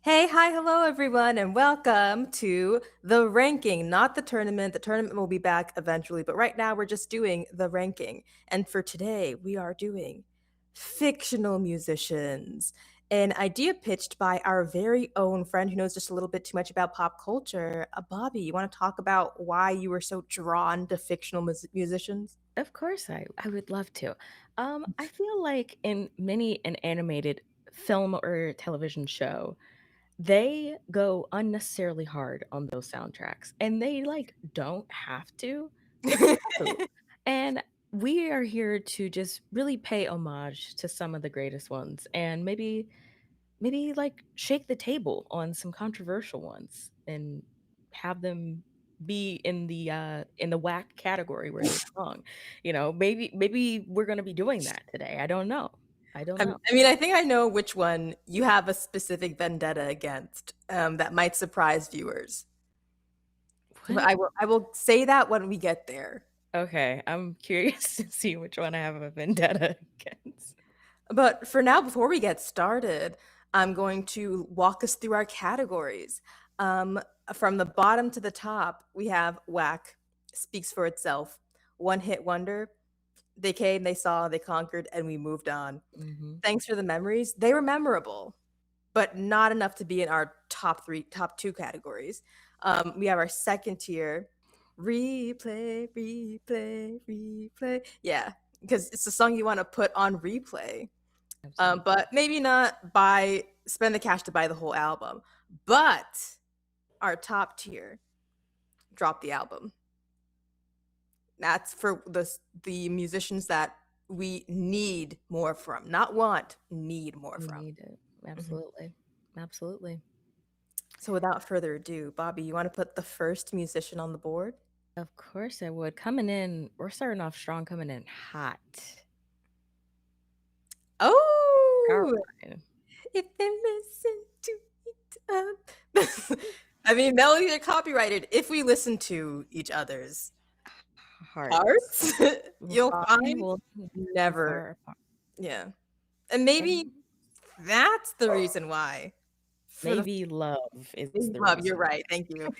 Hey, hi, hello, everyone, and welcome to the ranking, not the tournament. The tournament will be back eventually, but right now we're just doing the ranking. And for today, we are doing fictional musicians, an idea pitched by our very own friend who knows just a little bit too much about pop culture. Bobby, you want to talk about why you were so drawn to fictional musicians? Of course, I would love to. I feel like in many an animated film or television show, they go unnecessarily hard on those soundtracks, and they don't have to, but they do. And we are here to just really pay homage to some of the greatest ones, and maybe shake the table on some controversial ones and have them be in the whack category where they belong. Maybe we're going to be doing that today. I don't know. I mean, I think I know which one you have a specific vendetta against that might surprise viewers. But What? I will say that when we get there. Okay, I'm curious to see which one I have a vendetta against. But for now, before we get started, I'm going to walk us through our categories. Um, from the bottom to the top, we have Whack, speaks for itself. One hit wonder. They came, they saw, they conquered, and we moved on. Hmm. Thanks for the memories. They were memorable, but not enough to be in our top two categories. We have our second tier, replay, replay, replay. Yeah, because it's a song you want to put on replay, Absolutely. but maybe not buy spend the cash to buy the whole album. But our top tier, drop the album. That's for the musicians that we need more from, not want, need more We from. need it. Mhm. Absolutely. Absolutely. So without further ado, Bobby, you want to put the first musician on the board? Of course I would. Coming in, we're starting off strong, coming in hot. Oh, Caroline. if they listen to each other. I mean, melodies are copyrighted if we listen to each other's Hearts. hearts. You'll Body find will be never. far apart. Yeah. And maybe And that's the reason why. For the maybe love is the love, you're reason right. Thank you.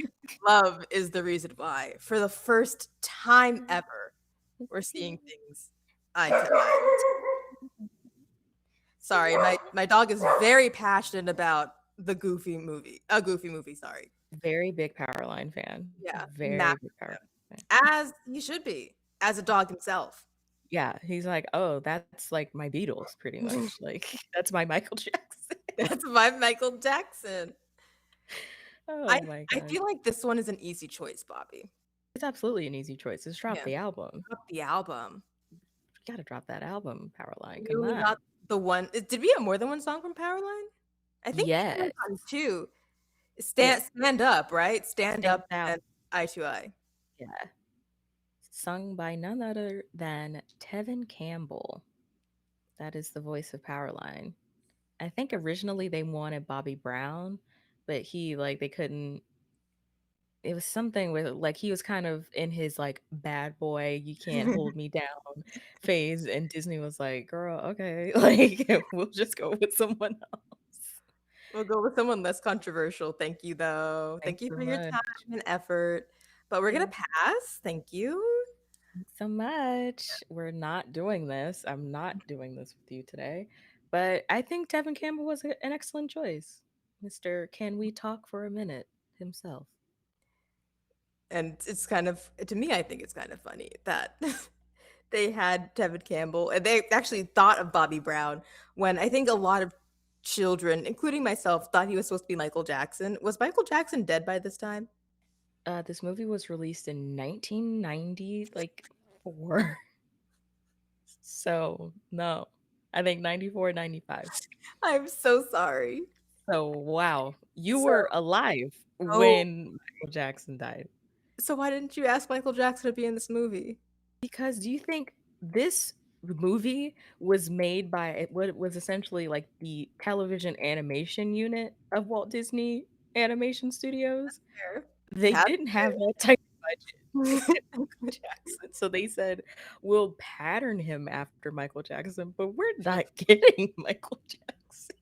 Love is the reason why. For the first time ever, we're seeing things eye to eye. Sorry, my dog is very passionate about the Goofy movie. A Goofy movie, sorry. why. Very big Powerline fan. Yeah, Very massive big Powerline fan. as he should be, as a dog himself. Yeah, he's like, "Oh, that's like my Beatles pretty much. Like that's my Michael Jackson." That's my Michael Jackson. I Oh my I god. feel like this one is an easy choice, Bobby. It's absolutely an easy choice. Just drop Yeah, the album. drop the album. You gotta drop that album, Powerline. We Come only on. got the one. Did we have more than one song from Powerline? I think we Yes. only got two. Yeah. Stand up, right? Stand Stand up out. and eye to eye. Yeah. Sung by none other than Tevin Campbell. That is the voice of Powerline. I think originally they wanted Bobby Brown, but they couldn't. It was something with he was kind of in his bad boy, you can't hold me down phase, and Disney was like, "Girl, okay, we'll just go with someone else." We'll go with someone less controversial. Thank you, though. Thanks Thank you so for your much. time and effort. But we're gonna Thanks pass. Thank you. so much. We're not doing this. I'm not doing this with you today, but I think Tevin Campbell was an excellent choice, Mister. Can we talk for a minute himself? And it's kind of, to me, I think it's kind of funny that they had Tevin Campbell and they actually thought of Bobby Brown when I think a lot of children, including myself, thought he was supposed to be Michael Jackson. Was Michael Jackson dead by this time? This movie was released in 1990, like four. So no, I think 94, 95. I'm so sorry. So wow, you So, were alive oh, when Michael Jackson died. so why didn't you ask Michael Jackson to be in this movie? Because do you think this movie was made by what was essentially like the television animation unit of Walt Disney Animation Studios? Fair. They That's didn't have that type of budget to fair. get Michael Jackson, so they said, "We'll pattern him after Michael Jackson, but we're not getting Michael Jackson."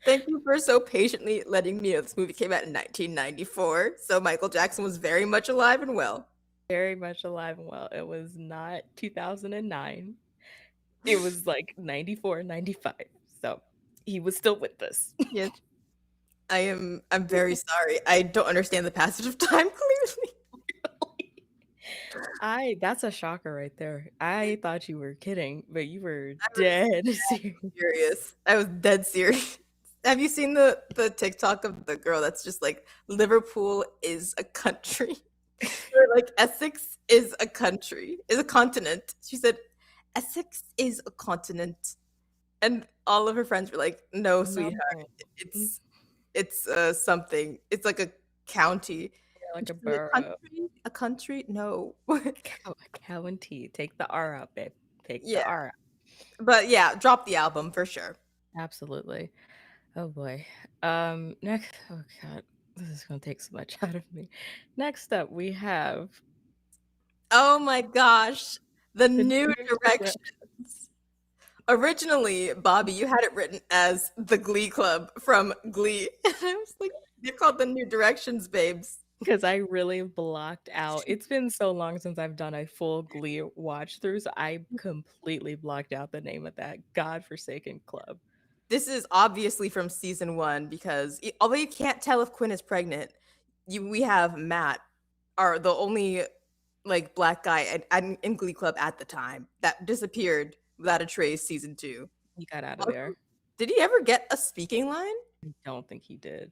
Thank you for so patiently letting me know this movie came out in 1994, so Michael Jackson was very much alive and well. Very much alive and well. It was not 2009. It was like 94, 95. So he was still with us. Yes, I'm very sorry. I don't understand the passage of time clearly. I That's a shocker right there. I thought you were kidding, but you were I was dead serious. serious. I was dead serious. Have you seen the TikTok of the girl that's just like Liverpool is a country? Or like Essex is a country, is a continent. She said Essex is a continent. And all of her friends were like, "No, No. sweetheart, Mm, it's something. It's like a county." yeah, And like a she said, "A borough. country? A country? No." Cow and tea. Take the R out, babe. Take Yeah, the R out. but yeah, drop the album for sure. Absolutely. Oh boy. Next. Oh god, this is gonna take so much out of me. Next up, we have Oh my gosh, the the New new Directions. Originally, Bobby, you had it written as the Glee Club from Glee. And I was like, "They're called the New Directions, babes." because I really blocked out. It's been so long since I've done a full Glee watch through, so I completely blocked out the name of that godforsaken club. This is obviously from season 1 because although you can't tell if Quinn is pregnant, we have Matt, are the only like black guy in Glee Club at the time that disappeared without a trace. Season 2. He got out of Also, there. did he ever get a speaking line? I don't think he did.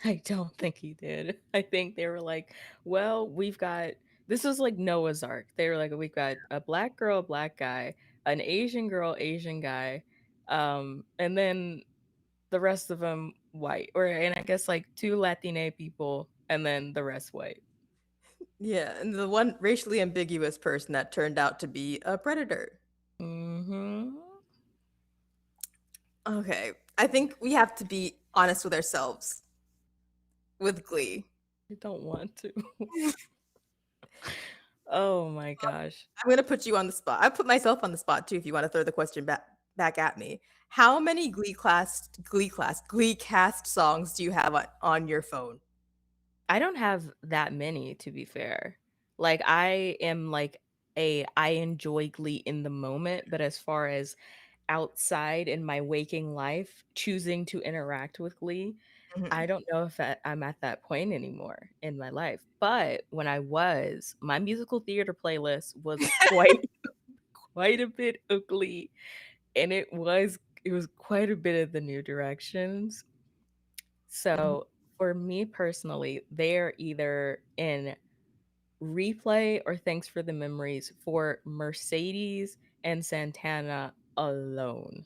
I don't think he did. I think they were like, well, we've got this was like Noah's Ark. They were like, we've got a black girl, a black guy, an Asian girl, Asian guy, and then the rest of them white, or and I guess like two Latina people, and then the rest white. Yeah, and the one racially ambiguous person that turned out to be a predator. Hmm. Okay, I think we have to be honest with ourselves with Glee. I don't want to. Oh my gosh. I'm gonna put you on the spot. I put myself on the spot too if you want to throw the question back at me. How many Glee cast songs do you have on your phone? I don't have that many, to be fair. Like, I am like I enjoy Glee in the moment, but as far as outside in my waking life, choosing to interact with Glee, Mhm. I don't know if I'm at that point anymore in my life. But when I was, my musical theater playlist was quite a bit of Glee, and it was quite a bit of the New Directions. Mhm. So for me personally, they're either in replay or thanks for the memories for Mercedes and Santana alone.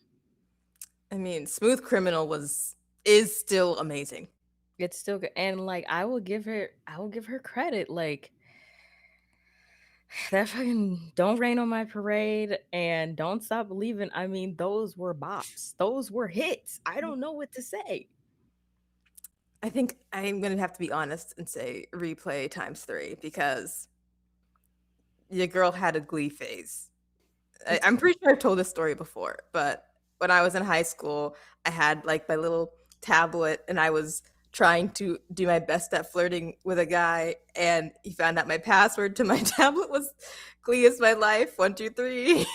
I mean, Smooth Criminal was is still amazing. It's still good. And like I will give her credit. Like that fucking Don't Rain on My Parade and Don't Stop Believing. I mean, those were bops. Those were hits. I don't know what to say. I think I'm gonna have to be honest and say replay times 3 because your girl had a Glee phase. It's I'm pretty sure I've told this story before, but when I was in high school, I had like my little tablet and I was trying to do my best at flirting with a guy, and he found out my password to my tablet was Glee is my life, 1, 2, 3.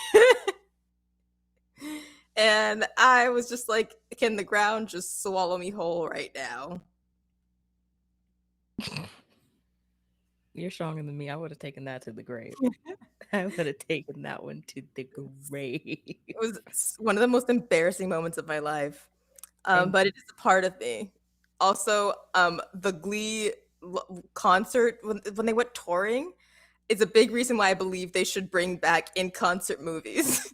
And I was just like, can the ground just swallow me whole right now? You're stronger than me. I would have taken that to the grave. I would have taken that one to the grave. It was one of the most embarrassing moments of my life. And But it is a part of me. Also, the Glee concert when they went touring is a big reason why I believe they should bring back in concert movies.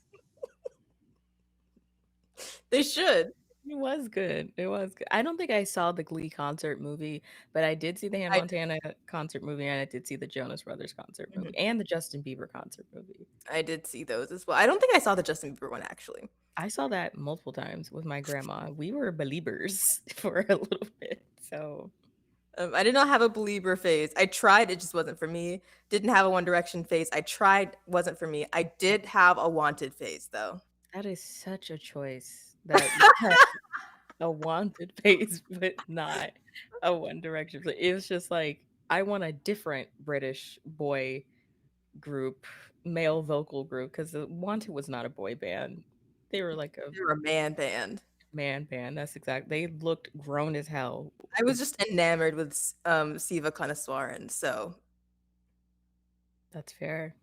They should. it was good. It was good. I don't think I saw the Glee concert movie, but I did see the Hannah I Montana concert movie, and I did see the Jonas Brothers concert Mhm. movie, and the Justin Bieber concert movie. I did see those as well. I don't think I saw the Justin Bieber one actually. I saw that multiple times with my grandma. We were believers for a little bit. So I did not have a Belieber phase. I tried, it just wasn't for me. Didn't have a One Direction phase. I tried, wasn't for me. I did have a Wanted phase though. that is such a choice. that you had a wanted face, but not a One Direction. So it was just like I want a different British boy group, male vocal group, because the Wanted was not a boy band. They were like a They're a man band. man band. That's exact. They looked grown as hell. I was just enamored with Siva Kanaswaran, so That's fair.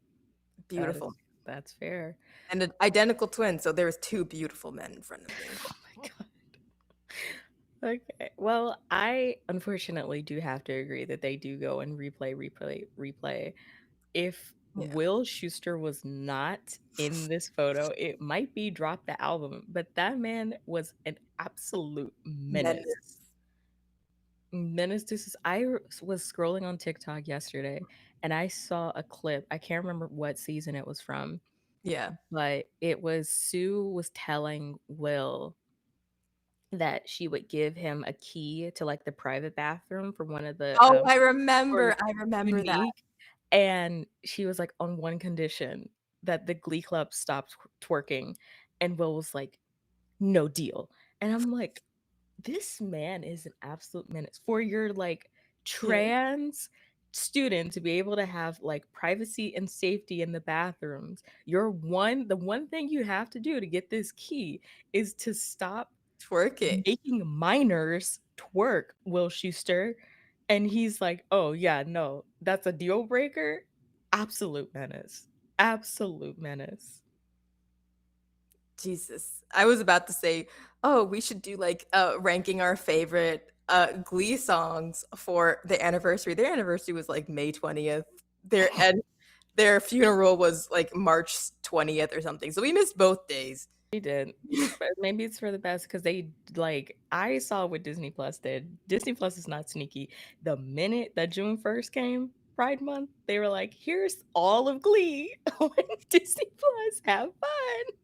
That beautiful. is that's fair. And an identical twin, so there was two beautiful men in front of me. Oh my god. Okay. Well, I unfortunately do have to agree that they do go and replay. If Yeah. Will Schuster was not in this photo, it might be drop the album, but that man was an absolute menace. Menace. Menace to was scrolling on TikTok yesterday and I saw a clip. I can't remember what season it was from, Yeah. but it was Sue was telling Will that she would give him a key to like the private bathroom for one of the Oh, for I remember that. Unique, and she was like, on one condition, that the Glee Club stopped twerking, and Will was like, "No deal." And I'm like, "This man is an absolute menace for your, like, Yeah. trans student to be able to have, like, privacy and safety in the bathrooms. The one thing you have to do to get this key is to stop Twerking. making minors twerk, Will Schuster." And he's like, "Oh, yeah, no, that's a deal breaker?" Absolute menace. Absolute menace. Jesus. I was about to say, "Oh, we should do, like, ranking our favorite, Glee songs for the anniversary." Their anniversary was, like, May 20th. Their funeral was, like, March 20th or something, so we missed both days. We did. But maybe it's for the best because they like I saw what Disney Plus did. Disney Plus is not sneaky. The minute that June 1st came, Pride Month, they were like, here's all of Glee on Disney Plus. Have fun.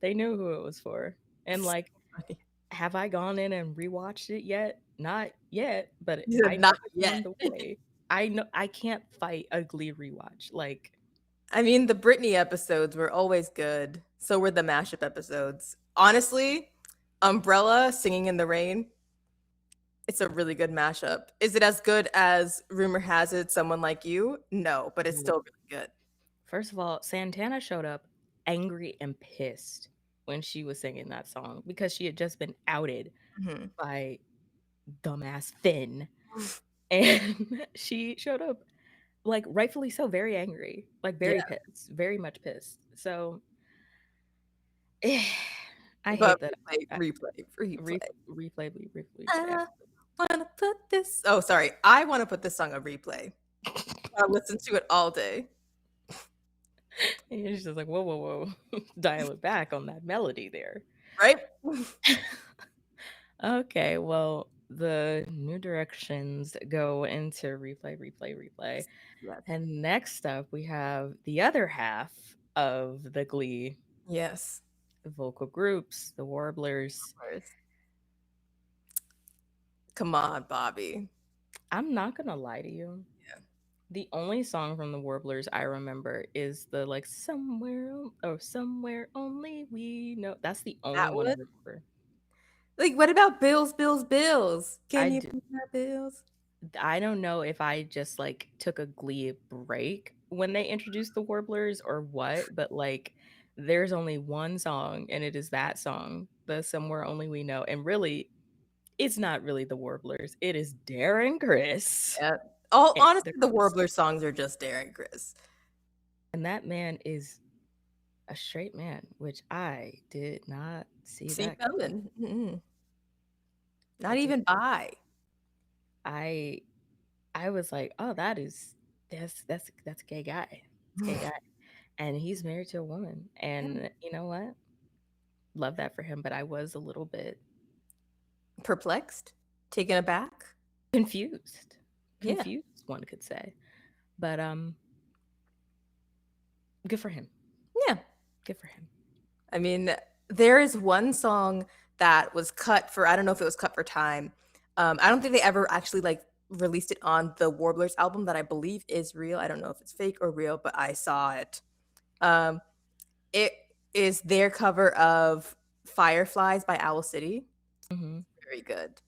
They knew who it was for. And So like, funny. have I gone in and rewatched it yet? Not yet, but You I said, know "Not it's on yet." the way. I know I can't fight a Glee rewatch. Like, I mean, the Britney episodes were always good. So were the mashup episodes. Honestly, Umbrella singing in the rain, it's a really good mashup. Is it as good as rumor has it Someone Like You? No, but it's still really good. first of all, Santana showed up angry and pissed when she was singing that song because she had just been outed Mhm. by dumbass Finn. And she showed up, like, rightfully so, very angry, like, Yeah, very pissed, very much pissed. So, I but hate that. I replay. replay. I wanna put this Oh, sorry. I wanna put this song on replay. I listen to it all day, And you're just like, whoa, whoa, whoa, dial it back on that melody there. right? Okay, well, the new directions go into replay. Yes. And next up, we have the other half of the Glee Yes. vocal groups, the Warblers. Of course. Come on, Bobby. I'm not gonna lie to you. Yeah. The only song from the Warblers I remember is the like somewhere only we know. That's the only That one I one? remember. Like, what about Bills, Bills, Bills? I Can you d- pay my bills? I don't know if I just like took a Glee break when they introduced the Warblers or what, but like there's only one song and it is that song, the Somewhere Only We Know. And really, it's not really the Warblers. It is Darren Chris. Yeah. All And honestly, the Warbler songs are just Darren Criss. that man is a straight man, which I did not see See that coming. coming. Mm-mm. I Not did. even bi. I I was like, oh, that's a gay guy. It's a gay guy. And he's married to a woman. Yeah. And you know what? Love that for him, but I was a little bit Perplexed? Taken aback? confused. Yeah. Confused, one could say. But good for him. Yeah. Good for him. I mean, there is one song that was cut for I don't know if it was cut for time. I don't think they ever actually, like, released it on the Warblers album that I believe is real. I don't know if it's fake or real, but I saw it. Um, it is their cover of Fireflies by Owl City. Mhm. Very good.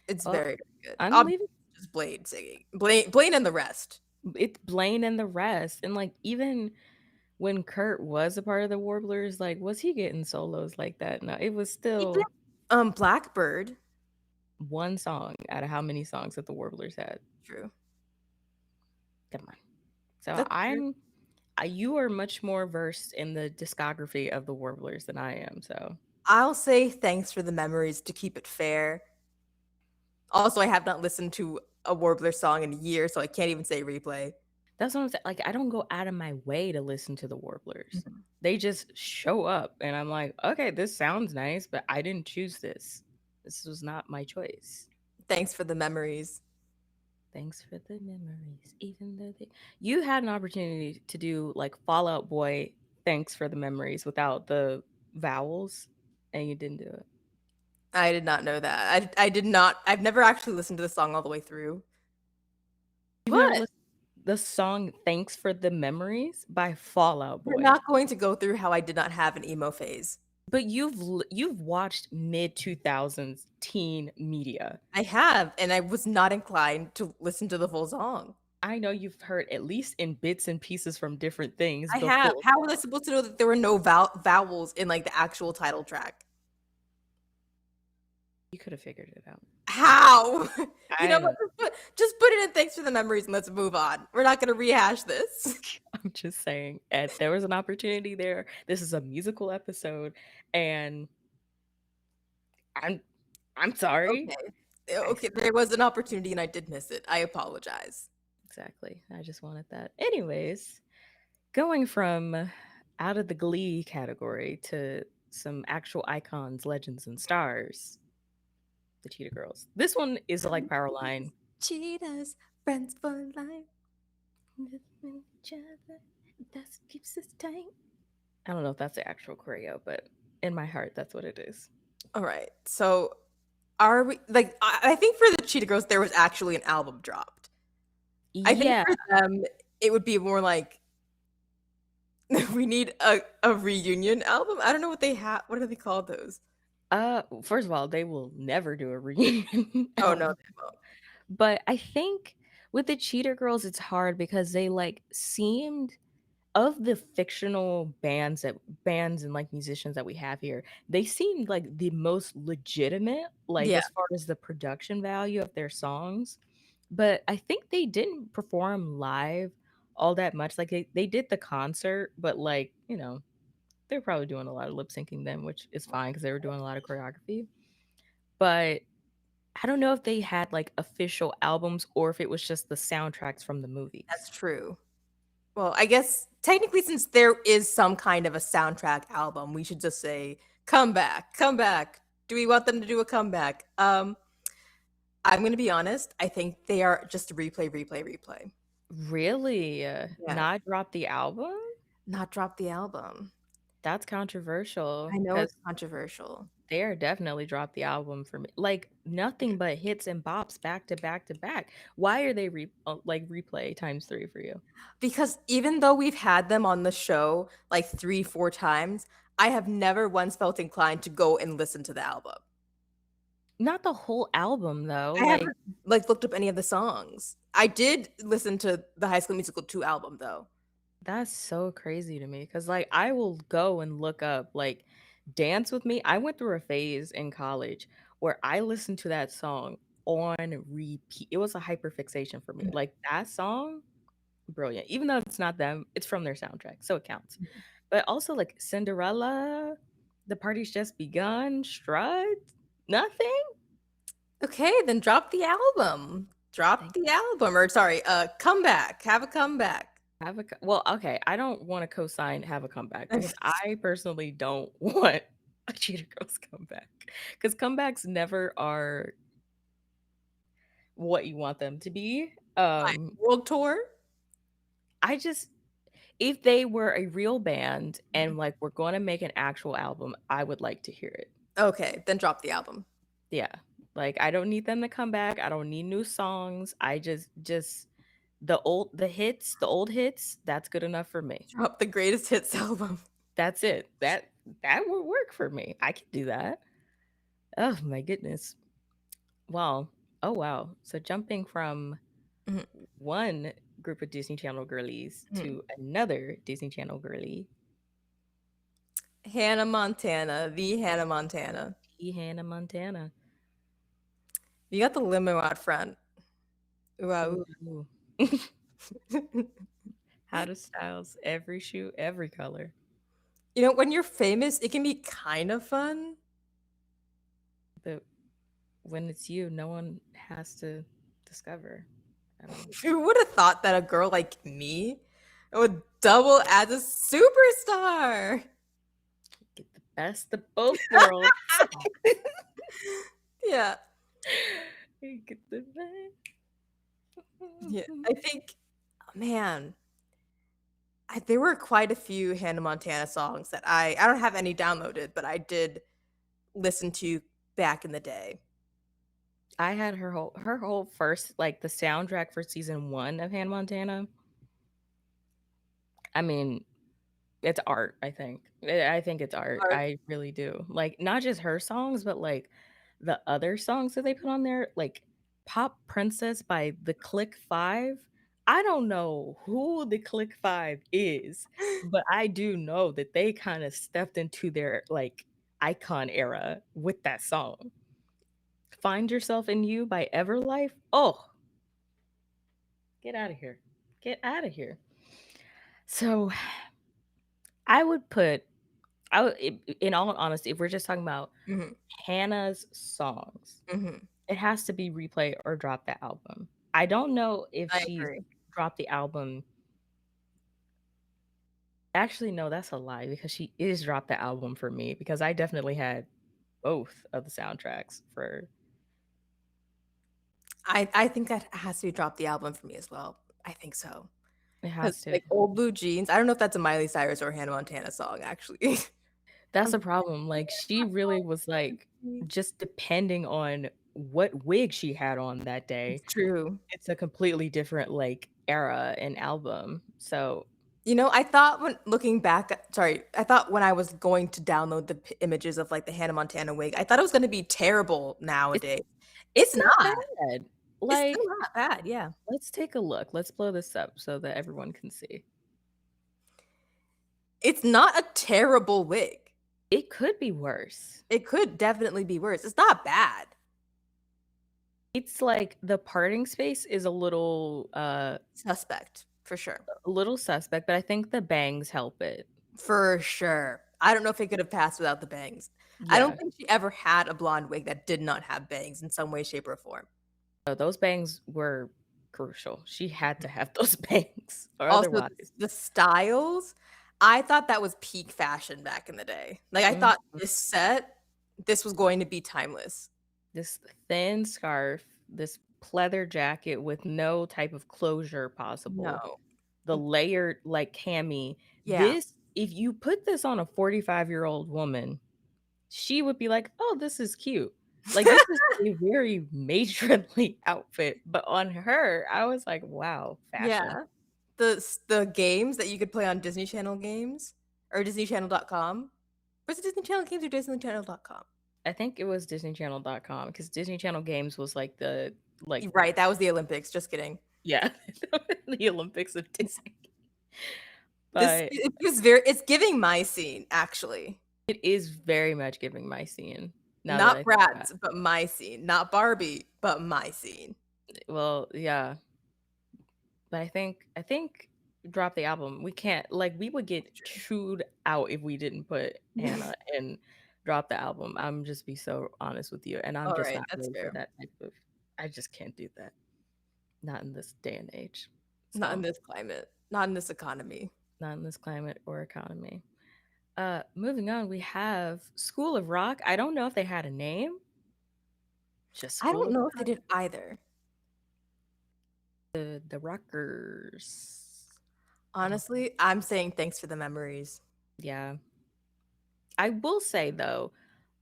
It's Well, very, very good. I'm Obviously, leaving just Blade singing. Blaine and the rest. it's Blaine and the rest, and, like, even when Kurt was a part of the Warblers, like, was he getting solos like that? No, it was He did, still Blackbird. 1 song out of how many songs that the Warblers had? True. Come on. So That's true. I'm you are much more versed in the discography of the Warblers than I am, so I'll say thanks for the memories to keep it fair. Also, I have not listened to a Warbler song in years, so I can't even say replay. that's what I'm saying, like, I don't go out of my way to listen to the Warblers. Mhm. They just show up, and I'm like, "Okay, this sounds nice, but I didn't choose this. This was not my choice." Thanks for the memories. Thanks for the memories, even though they you had an opportunity to do, like, Fall Out Boy, "Thanks for the memories" without the vowels, and you didn't do it. I did not know that. I did not I've never actually listened to the song all the way through. You've never But listened the song "Thanks for the Memories" by Fall Out we're Boy, not going to go through how I did not have an emo phase. but you've watched mid-2000s teen media. I have, and I was not inclined to listen to the full song. I know you've heard at least in bits and pieces from different things I the have. full How was I song. supposed to know that there were no vowels in, like, the actual title track? You could have figured it out. How? You I know what? don't Just put it in "Thanks for the memories" and let's move on. We're not gonna rehash this. I'm just saying, there was an opportunity there. This is a musical episode, and I'm I'm sorry. Okay. I Okay, there was an opportunity and I did miss it. I apologize. exactly. I just wanted that. Anyways, going from out of the Glee category to some actual icons, legends, and stars, the Cheetah Girls. This one is like Powerline. Cheetahs, friends for life. Each other, that's what keeps us tight. I don't know if that's the actual choreo, but in my heart, that's what it is. Alright, so are we like, I think for the Cheetah Girls, there was actually an album dropped. I think Yeah. for them, it would be more like we need a reunion album? I don't know what they have. What do they call those? First of all, they will never do a reunion Oh, no, album. they won't. But I think with the Cheater Girls, it's hard because they like seemed of the fictional bands and like musicians that we have here, they seemed like the most legitimate, like Yeah, as far as the production value of their songs. But I think they didn't perform live all that much. Like they did the concert, but like, they're probably doing a lot of lip syncing then, which is fine because they were doing a lot of choreography. But I don't know if they had like official albums or if it was just the soundtracks from the that's movies. true. Well, I guess technically since there is some kind of a soundtrack album, we should just say, "Come back, come back." Do we want them to do a comeback? I'm gonna be honest, I think they are just a replay, replay, replay. Really? Yes, Not drop the album? not drop the album. That's controversial I know because it's controversial. they are definitely dropped the album for me. Like nothing but hits and bops back to back to back. Why are they like replay times 3 for you? Because even though we've had them on the show, like, 3, 4 times, I have never once felt inclined to go and listen to the album. Not the whole album though. I Like haven't, like, looked up any of the songs. I did listen to the High School Musical 2 album, though. that's so crazy to me cuz like I will go and look up like Dance with Me. I went through a phase in college where I listened to that song on repeat. It was a hyperfixation for me. Like that song, brilliant. Even though it's not them, it's from their soundtrack, so it counts. Mhm. But also like Cinderella, The Party's Just Begun, Strut, nothing? Okay, then drop the album. Drop Thank the album, or sorry, comeback. Have a comeback. well, okay, I don't want to co-sign Have a Comeback because I personally don't want a Cheetah Girls comeback because comebacks never are what you want them to be. Fine. World tour? I just if they were a real band Mhm. and like we're going to make an actual album, I would like to hear it. Okay, then drop the album. Yeah. Like I don't need them to come back. I don't need new songs. I just the old hits, that's good enough for me. Drop the greatest hits album. That's it. that would work for me. I could do that. Oh my goodness. Well, oh wow. So jumping from Mhm, one group of Disney Channel girlies mhm. to another Disney Channel girly, Hannah Montana, the Hannah Montana. T. Hannah Montana. You got the limo out front. Ooh, ah, ooh. Ooh. How to styles every shoe, every color. You know, when you're famous, it can be kind of fun. But when it's you, no one has to discover. I don't Who would have thought that a girl like me would double as a superstar? get the best of both worlds. Yeah. You get the best. Yeah. I think, man, there were quite a few Hannah Montana songs that I don't have any downloaded, but I did listen to back in the day. I had her whole first like the soundtrack for season 1 of Hannah Montana. I mean, it's art, I think. I think it's art. Or I really do. Like, not just her songs, but, like, the other songs that they put on there, like Pop Princess by The Click 5. I don't know who The Click 5 is, but I do know that they kinda stepped into their, like, icon era with that song. Find Yourself in You by Everlife? Oh, get out of here. Get out of here. So, I would put I would in all honesty, if we're just talking about Mhm, Hannah's songs, mhm. it has to be Replay or Drop the Album. I don't know if I she's agree. dropped the album. Actually, no, that's a lie because she is dropped the album for me because I definitely had both of the soundtracks for I think that has to drop the album for me as well. I think so. it 'Cause, has to. like, Old Blue Jeans, I don't know if that's a Miley Cyrus or Hannah Montana song, actually. That's I'm a problem. Like she really was like just depending on what wig she had on that day. It's true. It's a completely different like era and album. So You know, I thought when looking back sorry, I thought when I was going to download the images of, like, the Hannah Montana wig, I thought it was gonna be terrible it's nowadays. it's It's not not. bad. It's still Like not bad, yeah. let's take a look. Let's blow this up so that everyone can see. It's not a terrible wig. It could be worse. It could definitely be worse. It's not bad. It's like the parting space is Suspect, for sure. a little suspect, but I think the bangs help it. For sure. I don't know if it could have passed without the bangs. I don't Yeah. think she ever had a blonde wig that did not have bangs in some way, shape, or form. So those bangs were crucial. She had to have those bangs or Also, otherwise. the styles, I thought that was peak fashion back in the day. Like, I Mhm. thought this was going to be timeless. This thin scarf, this pleather jacket with no type of closure possible, No. the layered, like, cami. Yeah. This if you put this on a 45-year-old woman, she would be like, "Oh, this is cute." Like, this is a very matronly outfit, but on her, I was like, "Wow, fashion." Yeah. The games that you could play on Disney Channel games or DisneyChannel.com. Was it Disney Channel games or DisneyChannel.com? I think it was DisneyChannel.com because Disney Channel Games was like the like, You're right, that was the Olympics, just kidding. yeah, the Olympics of It's Disney. this But it was very it's giving my scene, actually. it is very much giving my scene now that Not I think about Brad's, but my scene. Not Barbie, but my scene. it. Well, yeah, but I think drop the album. We can't like we would get chewed out if we didn't put Hannah and drop the album. I'm just be so honest with you, and I'm just Alright, not that's ready for fair. that type of. I just can't do that. Not in this day and age. Not in So this climate. Not in this economy. not in this climate or economy. Moving on, we have School of Rock. I don't know if they had a name. Just I School don't of know if they Rock. did either. The Rockers. Oh, Honestly, I'm saying thanks for the memories. yeah. I will say though,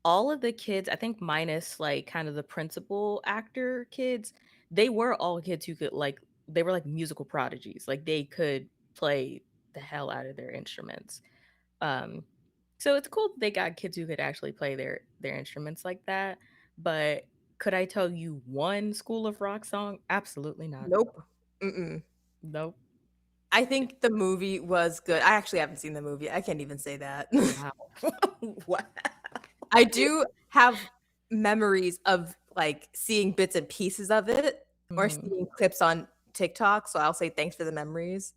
all of the kids, I think minus like kind of the principal actor kids, they were all kids who could like they were like musical prodigies. Like they could play the hell out of their instruments. Um So it's cool that they got kids who could actually play their instruments like that, but could I tell you one School of Rock song? Absolutely not. Nope. Mm-mm. Nope. I think the movie was good. I actually haven't seen the movie. I can't even say that. Wow. Wow. I do have memories of, like, seeing bits and pieces of it or Mhm. seeing clips on TikTok, so I'll say thanks for the memories.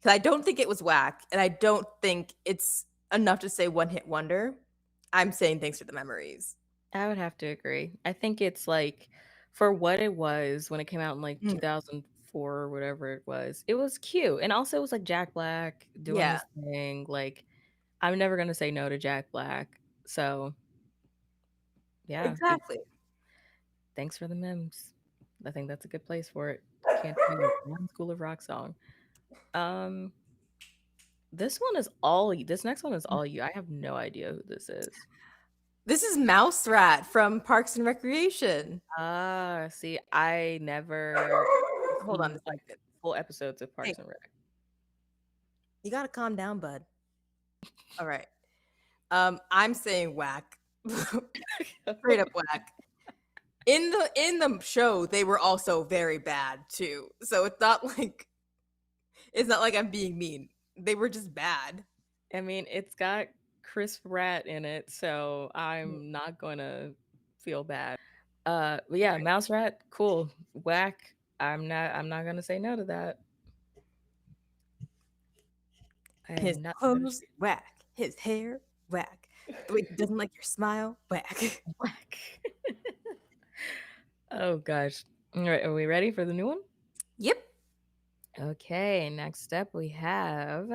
'Cause I don't think it was whack, and I don't think it's enough to say one hit wonder. I'm saying thanks for the memories. I would have to agree. I think it's like for what it was when it came out in like Mm, 2004 or whatever it was cute. And also it was like Jack Black doing yeah, his thing. Like I'm never gonna say no to Jack Black. So yeah, exactly. thanks for the memes. I think that's a good place for it. Can't tell you one School of Rock song. Um, this next one is all you. I have no idea who this is. This is Mouse Rat from Parks and Recreation. Ah, see, I never Hold on a seen like second. full episodes of Hey, Parks and Rec. you gotta calm down, bud. All right. I'm saying whack. Straight up whack. In the show, they were also very bad too. So it's not like I'm being mean. They were just bad. I mean, it's got Chris Pratt in it, so I'm not gonna feel bad. But yeah, Mouse Rat, cool. Whack. I'm not gonna say no to that. I His am not gonna clothes, say whack. His hair, whack. The way he doesn't like your smile, whack. whack. Oh gosh. All right, are we ready for the new one? Yep. Okay, next up we have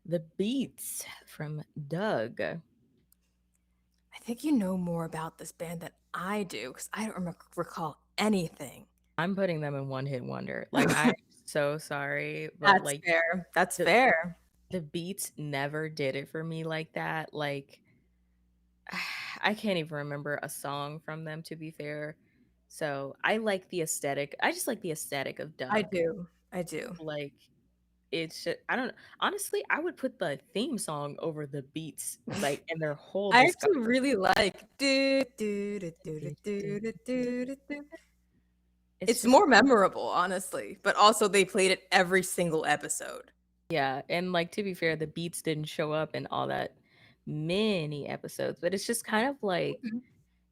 the Beats from Doug. I think you know more about this band than I do because I don't recall anything. I'm putting them in one hit wonder. Like I'm so sorry, but That's like fair. That's the fair. the Beats never did it for me like that. Like I can't even remember a song from them to be fair. So I like the aesthetic. I just like the aesthetic of I Doug. do. I do. Like I don't honestly, I would put the theme song over the Beats like in their whole I actually discography. really like do do do do do do do do do do. It's It's just more memorable, honestly, but also they played it every single episode. yeah, and like to be fair, the Beats didn't show up in all that many episodes, but it's just kind of like Mhm.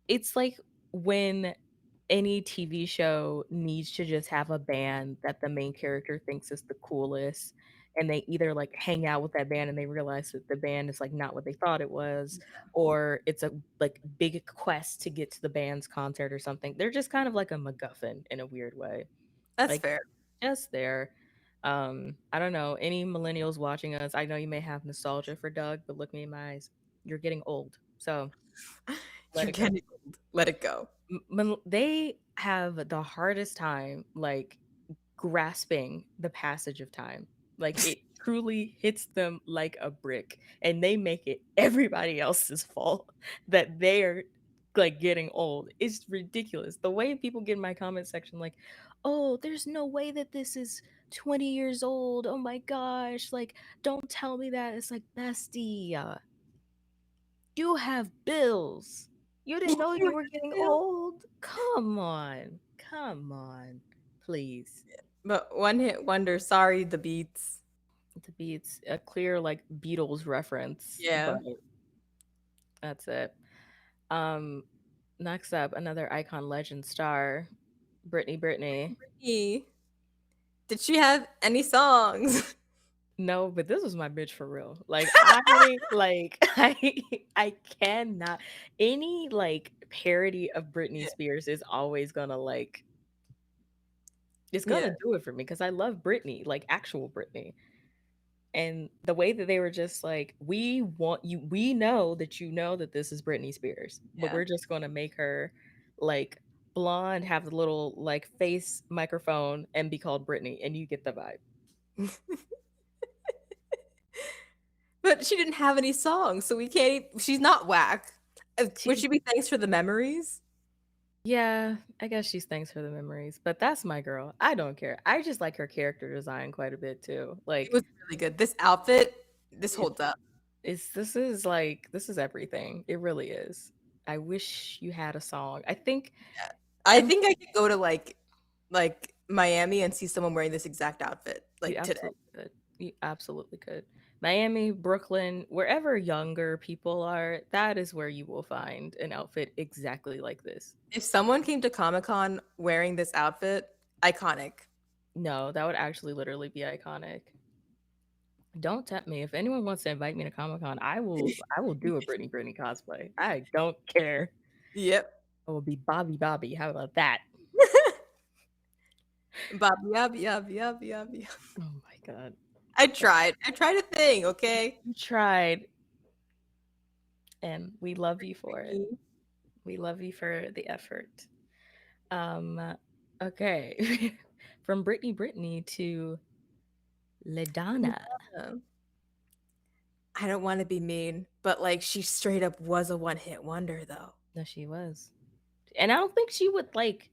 it's like when any TV show needs to just have a band that the main character thinks is the coolest, and they either, like, hang out with that band and they realize that the band is, like, not what they thought it was, or it's a, like, big quest to get to the band's concert or something. They're just kind of like a MacGuffin in a weird way. That's Like, fair. just there. I don't know, any millennials watching us, I know you may have nostalgia for Doug, but look me in my eyes. You're getting old, so let You're it go. getting old. Let it go. They have the hardest time like grasping the passage of time. Like it truly hits them like a brick and they make it everybody else's fault that they're like getting old. It's ridiculous. The way people get in my comment section like, "Oh, there's no way that this is 20 years old. Oh my gosh. Like don't tell me that." It's like, "Bestie, you have bills. You didn't know you were getting old? Come on. Come on. Please." But one hit wonder, sorry, the beats. To be it's a clear like Beatles reference, but Yeah. that's it. Um Next up, another icon legend star, Brittany. E. Did she have any songs? No, but this was my bitch for real. Like I like I cannot any like parody of Britney Yeah. Spears is always gonna like it's Yeah. gonna do it for me because I love Britney, like actual Britney. And the way that they were just like, "We want you we know that you know that this is Britney Spears, but Yeah. we're just gonna make her, like, blonde, have the little, like, face microphone, and be called Britney," and you get the vibe. But she didn't have any songs, so we can't she's not whack. Would She she be thanks for the memories? Yeah, I guess she's thanks for the memories, but that's my girl. I don't care. I just like her character design quite a bit too. It Like, was really good. This outfit, this it's holds up. It's this is everything. It really is. I wish you had a song. I think Yeah. I I'm think I could go to like Miami and see someone wearing this exact outfit You like today. absolutely could. You absolutely could. Miami, Brooklyn, wherever younger people are, that is where you will find an outfit exactly like this. If someone came to Comic-Con wearing this outfit, iconic. No, that would actually literally be iconic. Don't tempt me. If anyone wants to invite me to Comic Con, I will do a Brittany cosplay. I don't care. Yep. I will be Bobby Bobby. How about that? Bob, yub, yub, yub, yub, yub. Oh my god. I But tried. I tried a thing, okay? you tried, and we love you for it. Brittany. We love you for the effort. Okay. From Brittany to LaDonna. Um, I don't want to be mean, but like she straight up was a one-hit wonder though. No, she was. And I don't think she would like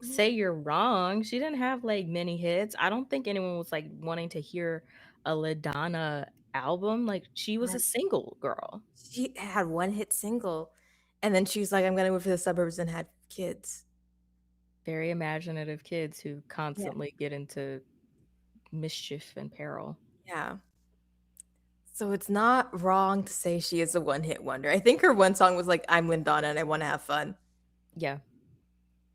say Mm, you're wrong. She didn't have like many hits. I don't think anyone was like wanting to hear a LaDonna album. Like she was a man, single girl. she had one hit single, and then she was like, "I'm gonna move to the suburbs and had kids." Very imaginative kids who Yeah, constantly get into mischief and peril. yeah. So it's not wrong to say she is a one-hit wonder. I think her one song was like, "I'm Lindana and I want to have fun." Yeah.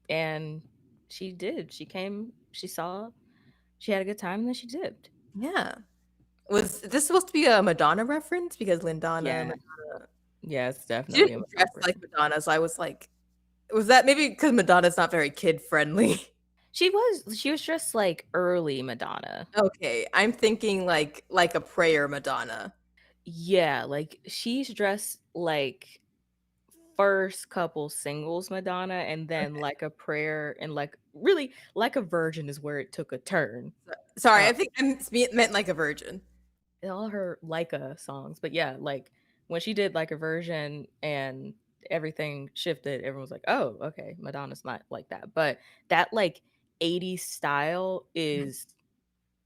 And she did. She saw, she had a good time, and then she dipped. Yeah. Was this supposed to be a Madonna reference? Because Lindana, Yeah. Madonna, Yeah, it's she definitely a didn't dress Madonna like reference. Madonna, so I was like, was that maybe because Madonna's not very kid friendly? She was just like early Madonna. Okay, I'm thinking like a prayer Madonna. Yeah, like she's dressed like first couple singles Madonna, and then Okay. like a prayer, and like really like a virgin is where it took a turn. Sorry, Uh I think I meant like a virgin. all her Leica songs. But yeah, like when she did like a version and everything shifted, everyone was like, "Oh, okay, Madonna's not like that." But that like 80s style Mhm. is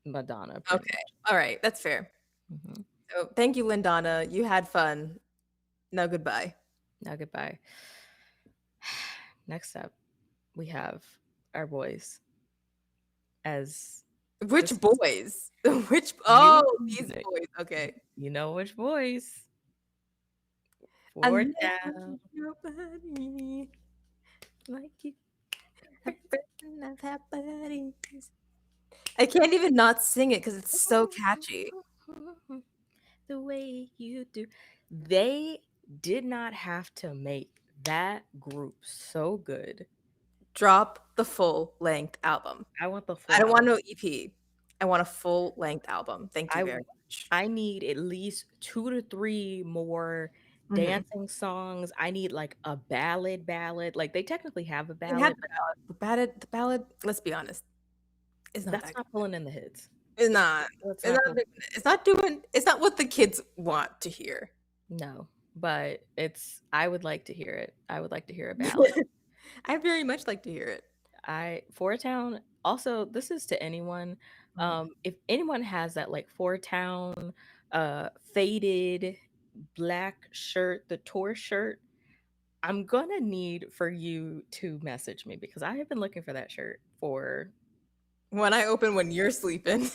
Madonna pretty Okay. much. All right, that's fair. Mhm. So thank you, Lindana. You had fun. Now goodbye. Now goodbye. Next up, we have our boys as Which this boys? Which you oh, these kn- boys. Okay. you know which boys. I Four never down. met nobody like you. A Friends. friend I've had buddies. I can't even not sing it because it's so catchy. The way you do. They did not have to make that group so good. Drop the full length album. I want the I full don't want album. no EP. I want a full length album. Thank you I very much. I need at least 2 to 3 more Mhm. dancing songs. I need like a ballad. Like they technically have a They had ballad, the but ballad. The ballad, let's be honest, is not that's that not good. pulling in the hits. It's not. Let's It's not not put doing it. It's not what the kids want to hear. No, but it's I would like to hear it. I would like to hear a ballad. I very much like to hear it. I Four Town also, this is to anyone. Mhm. If anyone has that like Four Town faded black shirt, the tour shirt, I'm gonna need for you to message me because I have been looking for that shirt for When I open when you're sleeping.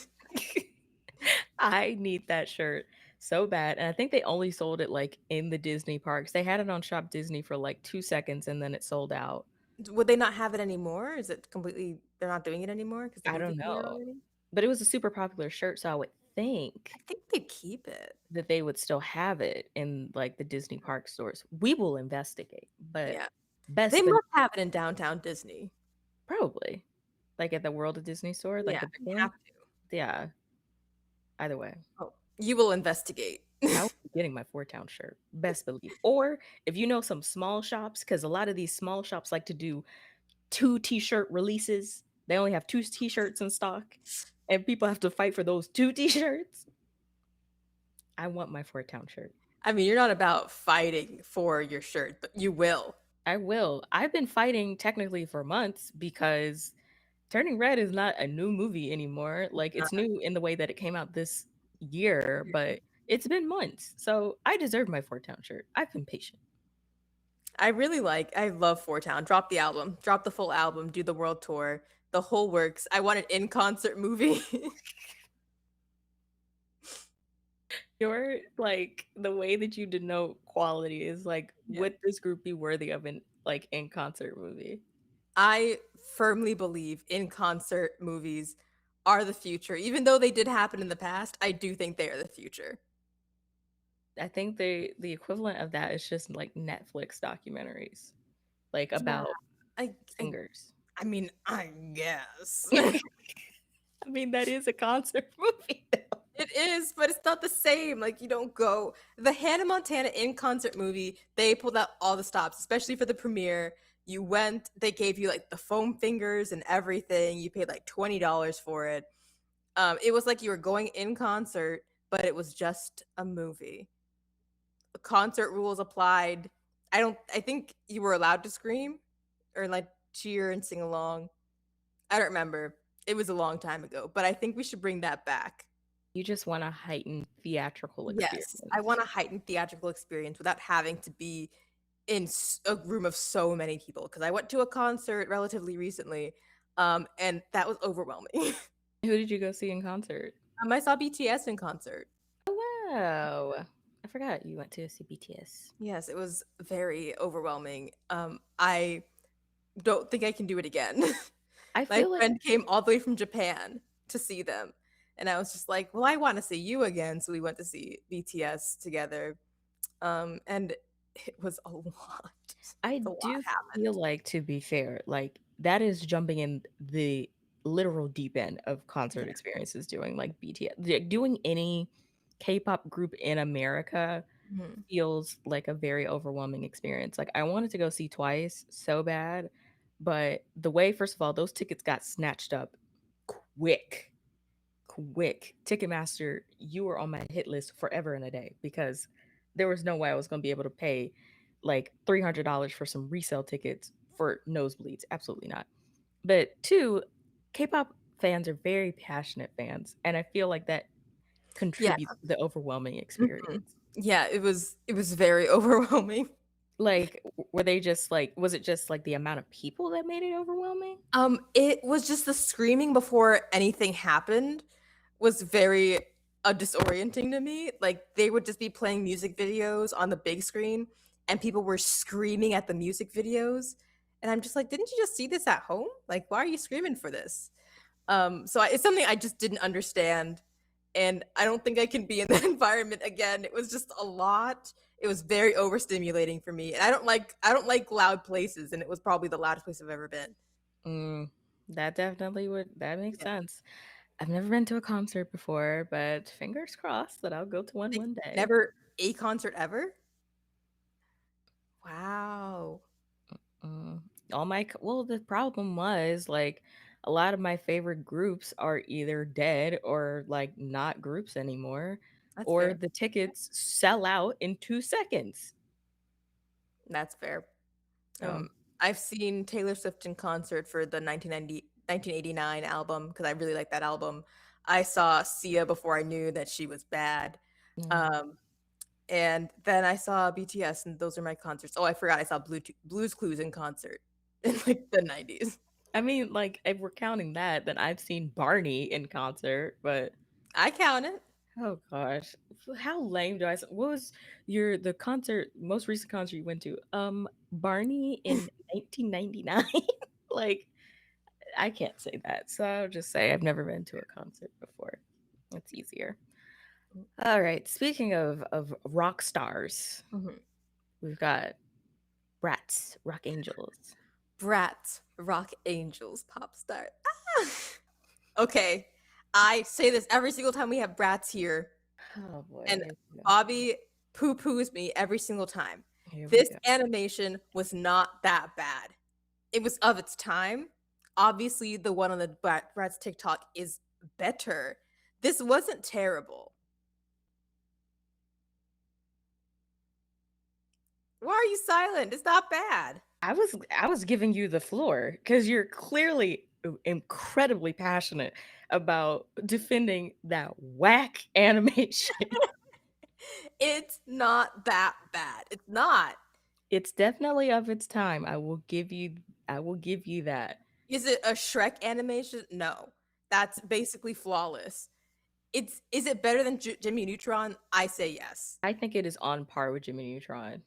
I need that shirt so bad. And I think they only sold it like in the Disney parks. They had it on Shop Disney for like 2 seconds and then it sold out. Would they not have it anymore? Is it completely they're not doing it anymore because the I movie don't came out know. already? But it was a super popular shirt, so I would I think think they keep it. that they would still have it in like the Disney park stores. We will investigate, but Yeah. They best believe must have it in downtown Disney. probably like at the World of Disney store, like Yeah, the big they have one. to. Yeah, either way. Oh, you will investigate. I will be getting my Four Town shirt, best believe. Or if you know some small shops, because a lot of these small shops like to do two t-shirt releases. They only have two t-shirts in stock, and people have to fight for those two t-shirts. I want my Four Town shirt. I mean, you're not about fighting for your shirt, but you will. I will. I've been fighting technically for months because Turning Red is not a new movie anymore. Like Uh, it's new in the way that it came out this year, but It's been months, so I deserve my Four Town shirt. I've been patient. I love Four Town. Drop the album, drop the full album, do the world tour, the whole works. I want an in concert movie. Your like the way that you denote quality is like, Yeah. would this group be worthy of an like in concert movie? I firmly believe in concert movies are the future. Even though they did happen in the past, I do think they are the future. I think the equivalent of that is just like Netflix documentaries, like Yeah, about I I singers. I mean, I guess. I mean, that is a concert movie. It is, but it's not the same. Like you don't go the Hannah Montana in concert movie. They pulled out all the stops, especially for the premiere. You went, they gave you like the foam fingers and everything. You paid like $20 for it. It was like you were going in concert, but it was just a movie. Concert rules applied. I think you were allowed to scream or like cheer and sing along. I don't remember. It was a long time ago, but I think we should bring that back. You just want a heightened theatrical Yes, I experience. want a heightened theatrical experience without having to be in a room of so many people. Because I went to a concert relatively recently, and that was overwhelming. Who did you go see in concert? I saw BTS in concert. Oh, wow. I forgot you went to see BTS. Yes, it was very overwhelming. I don't think I can do it again. I My feel like friend came all the way from Japan to see them, and I was just like, "Well, I wanna see you again," so we went to see BTS together, and it was a lot. I A lot do feel happened. like, to be fair, like that is jumping in the literal deep end of concert Yeah. experiences doing like BTS. Doing any K-pop group in America Mhm. feels like a very overwhelming experience. Like I wanted to go see Twice so bad, but the way, first of all, those tickets got snatched up quick. Quick. Ticketmaster, you were on my hit list forever and a day because there was no way I was going to be able to pay like $300 for some resale tickets for nosebleeds. Absolutely not. But two, K-pop fans are very passionate fans, and I feel like that Yeah. contributes to the overwhelming Mhm. experience. Yeah, it was very overwhelming. Like, were they just like, was it just like the amount of people that made it overwhelming? It was just the screaming before anything happened was very, disorienting to me. Like, they would just be playing music videos on the big screen, and people were screaming at the music videos, and I'm just like, "Didn't you just see this at home? Like, why are you screaming for this?" It's something I just didn't understand, and I don't think I can be in that environment again. It was just a lot. It was very overstimulating for me, and I don't like loud places, and it was probably the loudest place I've ever been. Mm, that definitely would, that makes Yeah. sense. I've never been to a concert before, but fingers crossed that I'll go to one Like, one day. never a concert ever? Wow. Mm. Well, the problem was like a lot of my favorite groups are either dead or like not groups anymore, That's or fair. the tickets sell out in 2 seconds. That's fair. So, I've seen Taylor Swift in concert for the 1989 album because I really like that album. I saw Sia before I knew that she was bad. mm. Um, and then I saw BTS, and those are my concerts. Oh, I forgot I saw Blue's Clues in concert in, like, the '90s. I mean, like if we're counting that, then I've seen Barney in concert, but I count it. oh gosh, how lame do what was the concert, most recent concert you went to? Barney in 1999. Like I can't say that, so I'll just say I've never been to a concert before. It's easier. All right. Speaking of rock stars, Mhm. we've got Bratz, Rock Angels. Bratz, Rock Angels, pop star. Ah! Okay, I say this every single time we have Bratz here, Oh boy, and here we go. Bobby poo-poos me every single time. Here we This go. animation was not that bad. It was of its time. Obviously, the one on the Bratz TikTok is better. This wasn't terrible. Why are you silent? It's not bad. I was giving you the floor because you're clearly incredibly passionate about defending that whack animation. It's not that bad. It's not. It's definitely of its time. I will give you that. Is it a Shrek animation? No. That's basically flawless. Is it better than Jimmy Neutron? I say yes. I think it is on par with Jimmy Neutron.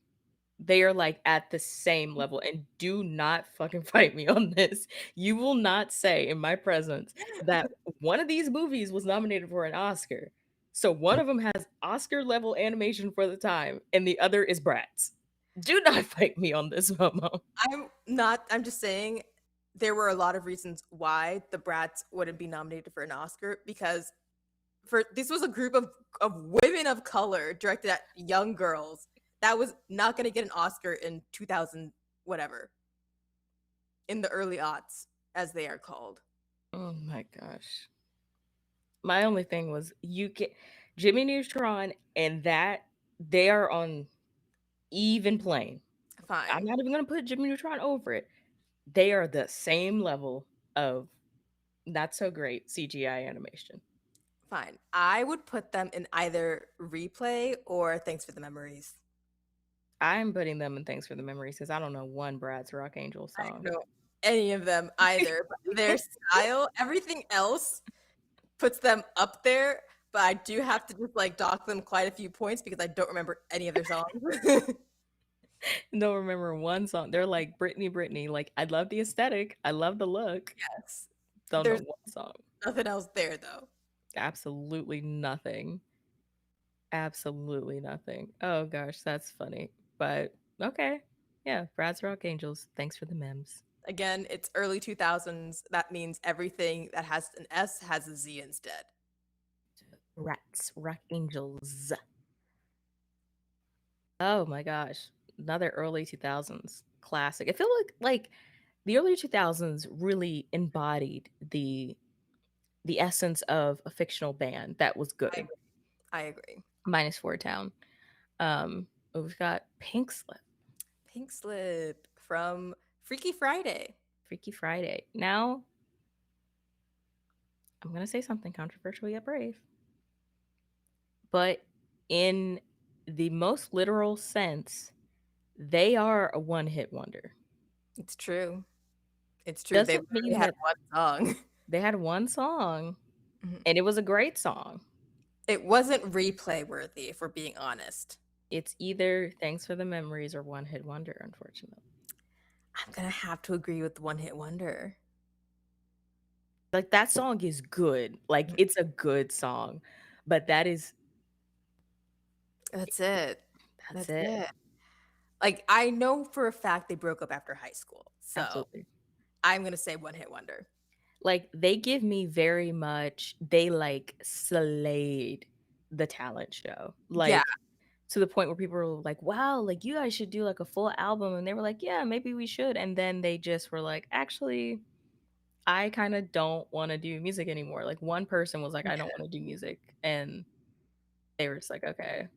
They are like at the same level, and do not fucking fight me on this. You will not say in my presence that one of these movies was nominated for an Oscar. So one of them has Oscar level animation for the time, and the other is Bratz. Do not fight me on this, Momo. I'm just saying there were a lot of reasons why the Brats wouldn't be nominated for an Oscar because for this was a group of women of color directed at young girls that was not going to get an Oscar in 2000 whatever in the early aughts as they are called. Oh my gosh. My only thing was you get Jimmy Neutron and that they are on even plane. I'm Fine. not even gonna put Jimmy Neutron over it. They are the same level of not so great CGI animation. Fine. I would put them in either replay or thanks for the memories. I'm putting them in Thanks for the Memories because I don't know one Brad's Rock Angel I song. don't know any of them either, but their style, everything else puts them up there, but I do have to just like dock them quite a few points because I don't remember any of their songs. Don't remember one song. They're like Britney. Like I love the aesthetic. I love the look. Yes. Don't know There's one song. nothing else there though. Absolutely nothing. Absolutely nothing. Oh gosh, that's funny. But okay. Yeah, Brad's Rock Angels. Thanks for the memes. Again, it's early 2000s. That means everything that has an S has a Z instead. Rats, Rock Angels. Oh my gosh. Another early 2000s classic. I feel like the early 2000s really embodied the essence of a fictional band that was I good. agree. I agree. Minus Four Town. We've got Pink Slip, Pink Slip from Freaky Friday. Freaky Friday. Now, I'm gonna say something controversial yet brave. But in the most literal sense, they are a one-hit wonder. It's true. It's true. They Doesn't literally mean had that one song. they had one song Mhm. and it was a great song. It wasn't replay worthy, if we're being honest. It's either Thanks for the Memories or One Hit Wonder, unfortunately. I'm gonna have to agree with One Hit Wonder. Like that song is good. Like Mhm. it's a good song. But That's it. that's That's it. it. Like, I know for a fact they broke up after high school, so Absolutely. I'm gonna say One Hit Wonder. Like they give me very much they like slayed the talent show. Yeah, Like to the point where people were like, "Wow, like you guys should do like a full album." And they were like, "Yeah, maybe we should." And then they just were like, "Actually, I kind of don't want to do music anymore." Like one person was like, "I don't yeah. want to do music." And they were just like, "Okay."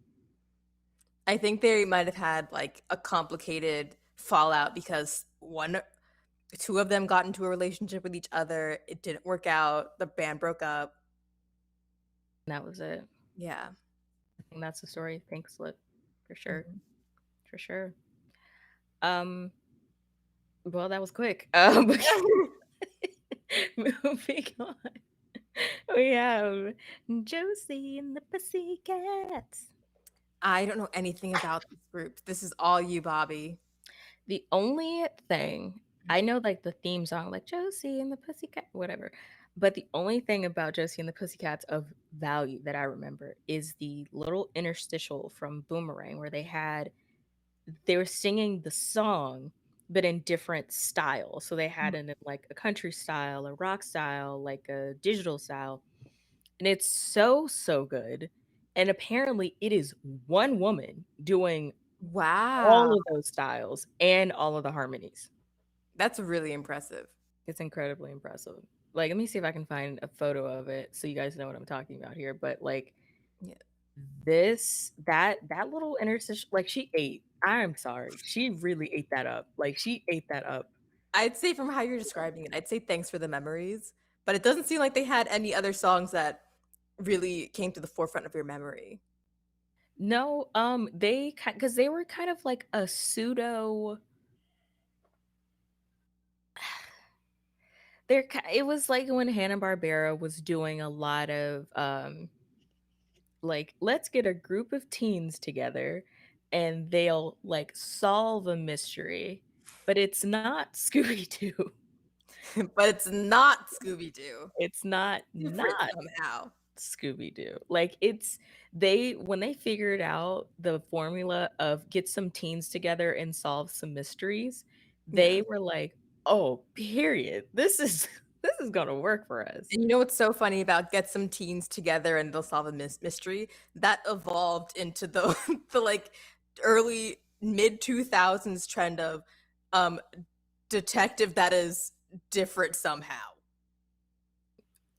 I think they might have had, like, a complicated fallout because 2 of them got into a relationship with each other, it didn't work out, the band broke up. And that was it. Yeah. I think that's the story of Pink Slip for sure. Mhm. For sure. Um well, that was quick. Moving on. We have Josie and the Pussycats. I don't know anything about this group. This is all you, Bobby. The only thing I know, like the theme song, like Josie and the Pussycat, whatever. But the only thing about Josie and the Pussycats of value that I remember is the little interstitial from Boomerang where they were singing the song, but in different styles. So they had it in like a country style, a rock style, like a digital style. And it's so, so good. And apparently it is one woman doing Wow. all of those styles and all of the harmonies. That's really impressive. It's incredibly impressive. Like, let me see if I can find a photo of it so you guys know what I'm talking about here. But like Yeah. that little interstitial, like she ate. I'm sorry, she really ate that up. Like she ate that up. I'd say from how you're describing it, I'd say thanks for the memories, but it doesn't seem like they had any other songs that really came to the forefront of your memory. No, they because they were kind of like a pseudo. It was like when Hanna-Barbera was doing a lot of, like, let's get a group of teens together and they'll, like, solve a mystery, but it's not Scooby-Doo. But it's not Scooby-Doo. It's not Different not somehow. Scooby-Doo. Like, it's they when they figured out the formula of get some teens together and solve some mysteries, Yeah. they were like, "Oh, period. This is this is gonna work for us." And you know what's so funny about get some teens together and they'll solve a mystery? That evolved into the the, like, early mid-2000s trend of, um, detective that is different somehow.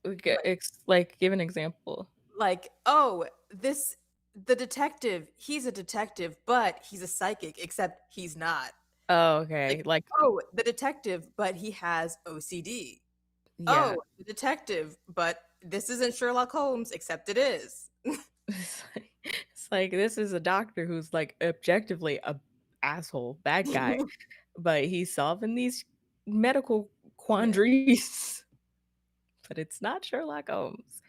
Okay, like, give an example. Like, "Oh, this the detective, he's a detective, but he's a psychic, except he's not." Oh, Like, okay, like "Oh, the detective, but he has OCD. yeah. Oh, the detective, but this isn't Sherlock Holmes, except it is." It's like this is a doctor who's, like, objectively a asshole, bad guy, but he's solving these medical Yeah. quandaries, but it's not Sherlock Holmes.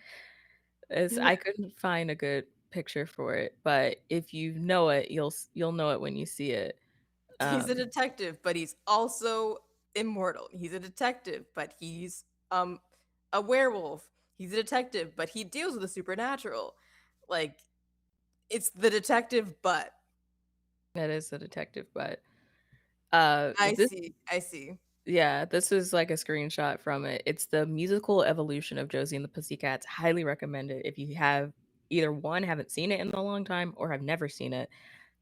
It's Yeah. I couldn't find a good picture for it, but if you know it, you'll know it when you see it. He's a Um, detective, but he's also immortal. He's a detective, but he's, um, a werewolf. He's a detective, but he deals with the supernatural. Like, it's the detective, but that is a detective, but, I this see, I see. yeah, this is like a screenshot from it. It's the musical evolution of Josie and the Pussycats. Highly recommend it if you have either one, haven't seen it in a long time, or have never seen it.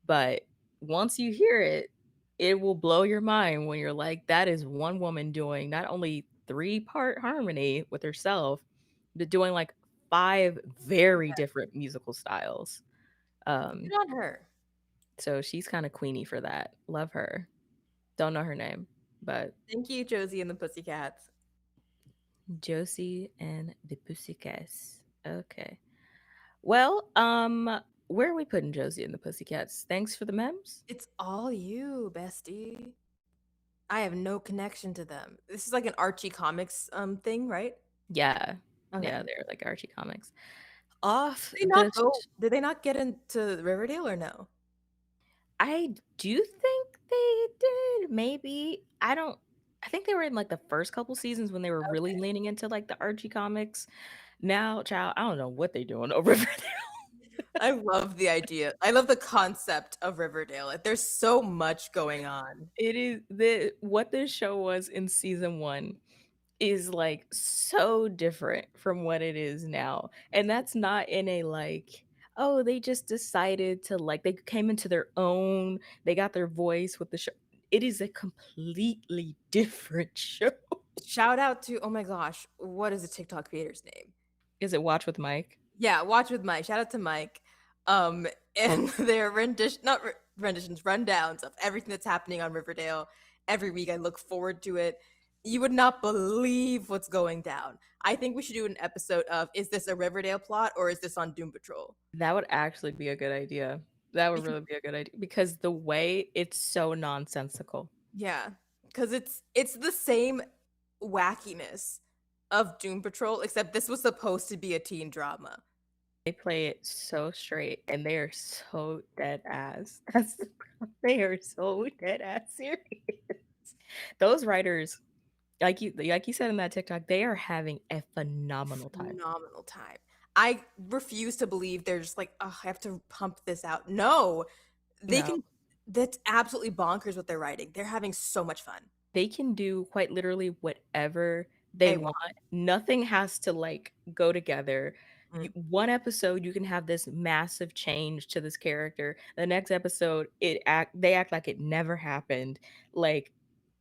But once you hear it, it will blow your mind when you're like, that is one woman doing not only three-part harmony with herself, but doing like five very different musical styles. Good Um, on her. so she's kind of queenie for that. Love her. Don't know her name, but Thank you, Josie and the Pussycats. Josie and the Pussycats. Okay. Well, where are we putting Josie and the Pussycats? Thanks for the memes. It's all you, bestie. I have no connection to them. This is like an Archie Comics, thing, right? Yeah. Okay. Yeah, they're like Archie comics. Off Did they the not go did they not get into Riverdale or no? I do think they did, maybe. I think they were in, like, the first couple seasons when they were really leaning into, like, the Archie comics. Now, child, I don't know what they doing over there. I love the idea. I love the concept of Riverdale. Like, there's so much going on. It is the what this show was in season 1 is, like, so different from what it is now, and that's not in a, like, "Oh, they just decided to, like they came into their own, they got their voice with the show." It is a completely different show. Shout out to oh my gosh, what is the TikTok creator's name? Is it Watch with Mike? Yeah, Watch with Mike. Shout out to Mike. And their not renditions, rundowns of everything that's happening on Riverdale. Every week, I look forward to it. You would not believe what's going down. I think we should do an episode of is this a Riverdale plot or is this on Doom Patrol? That would actually be a good idea. That would Because really be a good idea because the way it's so nonsensical. yeah, because it's the same wackiness of Doom Patrol, except this was supposed to be a teen drama. They play it so straight and they are so dead ass. That's the they are so dead ass serious. Those writers, like you said in that TikTok, they are having a phenomenal time. Phenomenal time. I refuse to believe they're just like, "Ugh, I have to pump this out." No, they No. can that's absolutely bonkers what they're writing. They're having so much fun. They can do quite literally whatever they They want. want. Nothing has to, like, go together. Mm. One episode, you can have this massive change to this character. The next episode, they act like it never happened. Like,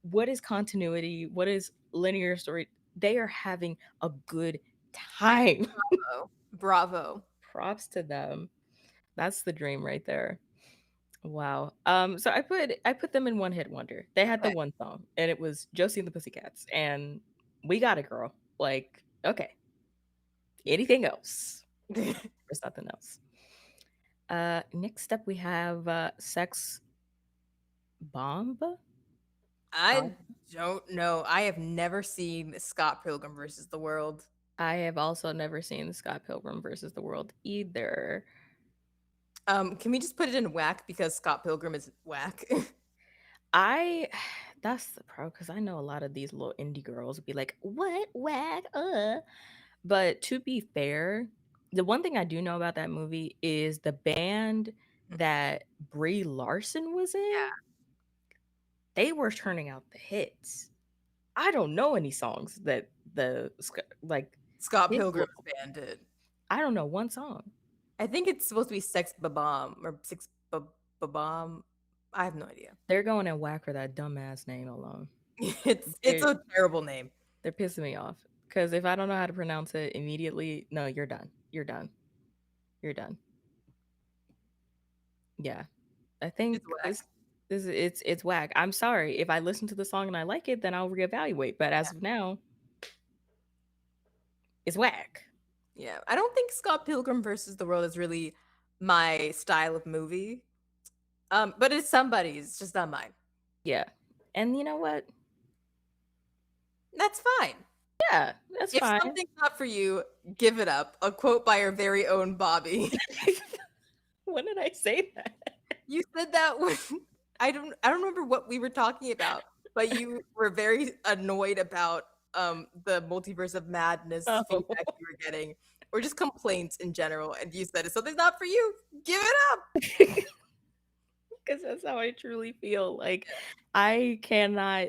what is continuity? What is linear story? They are having a good time. Bravo. Bravo. Props to them. That's the dream right there. Wow. So I put them in one hit wonder. They had the Okay. one song, and it was Josie and the Pussycats, and we got it, girl. Like, okay, anything else? There's nothing else. Next up we have Sex Bomb. I Bomb. don't know. I have never seen Scott Pilgrim versus the World. I have also never seen Scott Pilgrim versus the World either. Can we just put it in whack because Scott Pilgrim is whack? I that's the pro because I know a lot of these little indie girls would be like, "What whack?" But to be fair, the one thing I do know about that movie is the band that Brie Larson was in. Yeah, They were turning out the hits. I don't know any songs that like Scott his Pilgrim's little. band did. I don't know one song. I think it's supposed to be Sex Babam or Six Babam. I have no idea. They're going in whack for that dumbass name alone. It's They're, a terrible name. they're pissing me off because if I don't know how to pronounce it immediately, no, you're done. You're done. You're done. Yeah, I It's think whack. it's whack. I'm sorry if I listen to the song and I like it, then I'll reevaluate. But as of now, it's whack. Yeah, I don't think Scott Pilgrim versus the World is really my style of movie. But it's somebody's, it's just not mine. Yeah, and you know what? That's fine. Yeah, that's If fine. something's not for you, give it up. A quote by our very own Bobby. When did I say that? You said that when I don't remember what we were talking about, but you were very annoyed about the multiverse of madness Oh, feedback you were getting, or just complaints in general, and you said if something's not for you, give it up. because that's how I truly feel. Like I cannot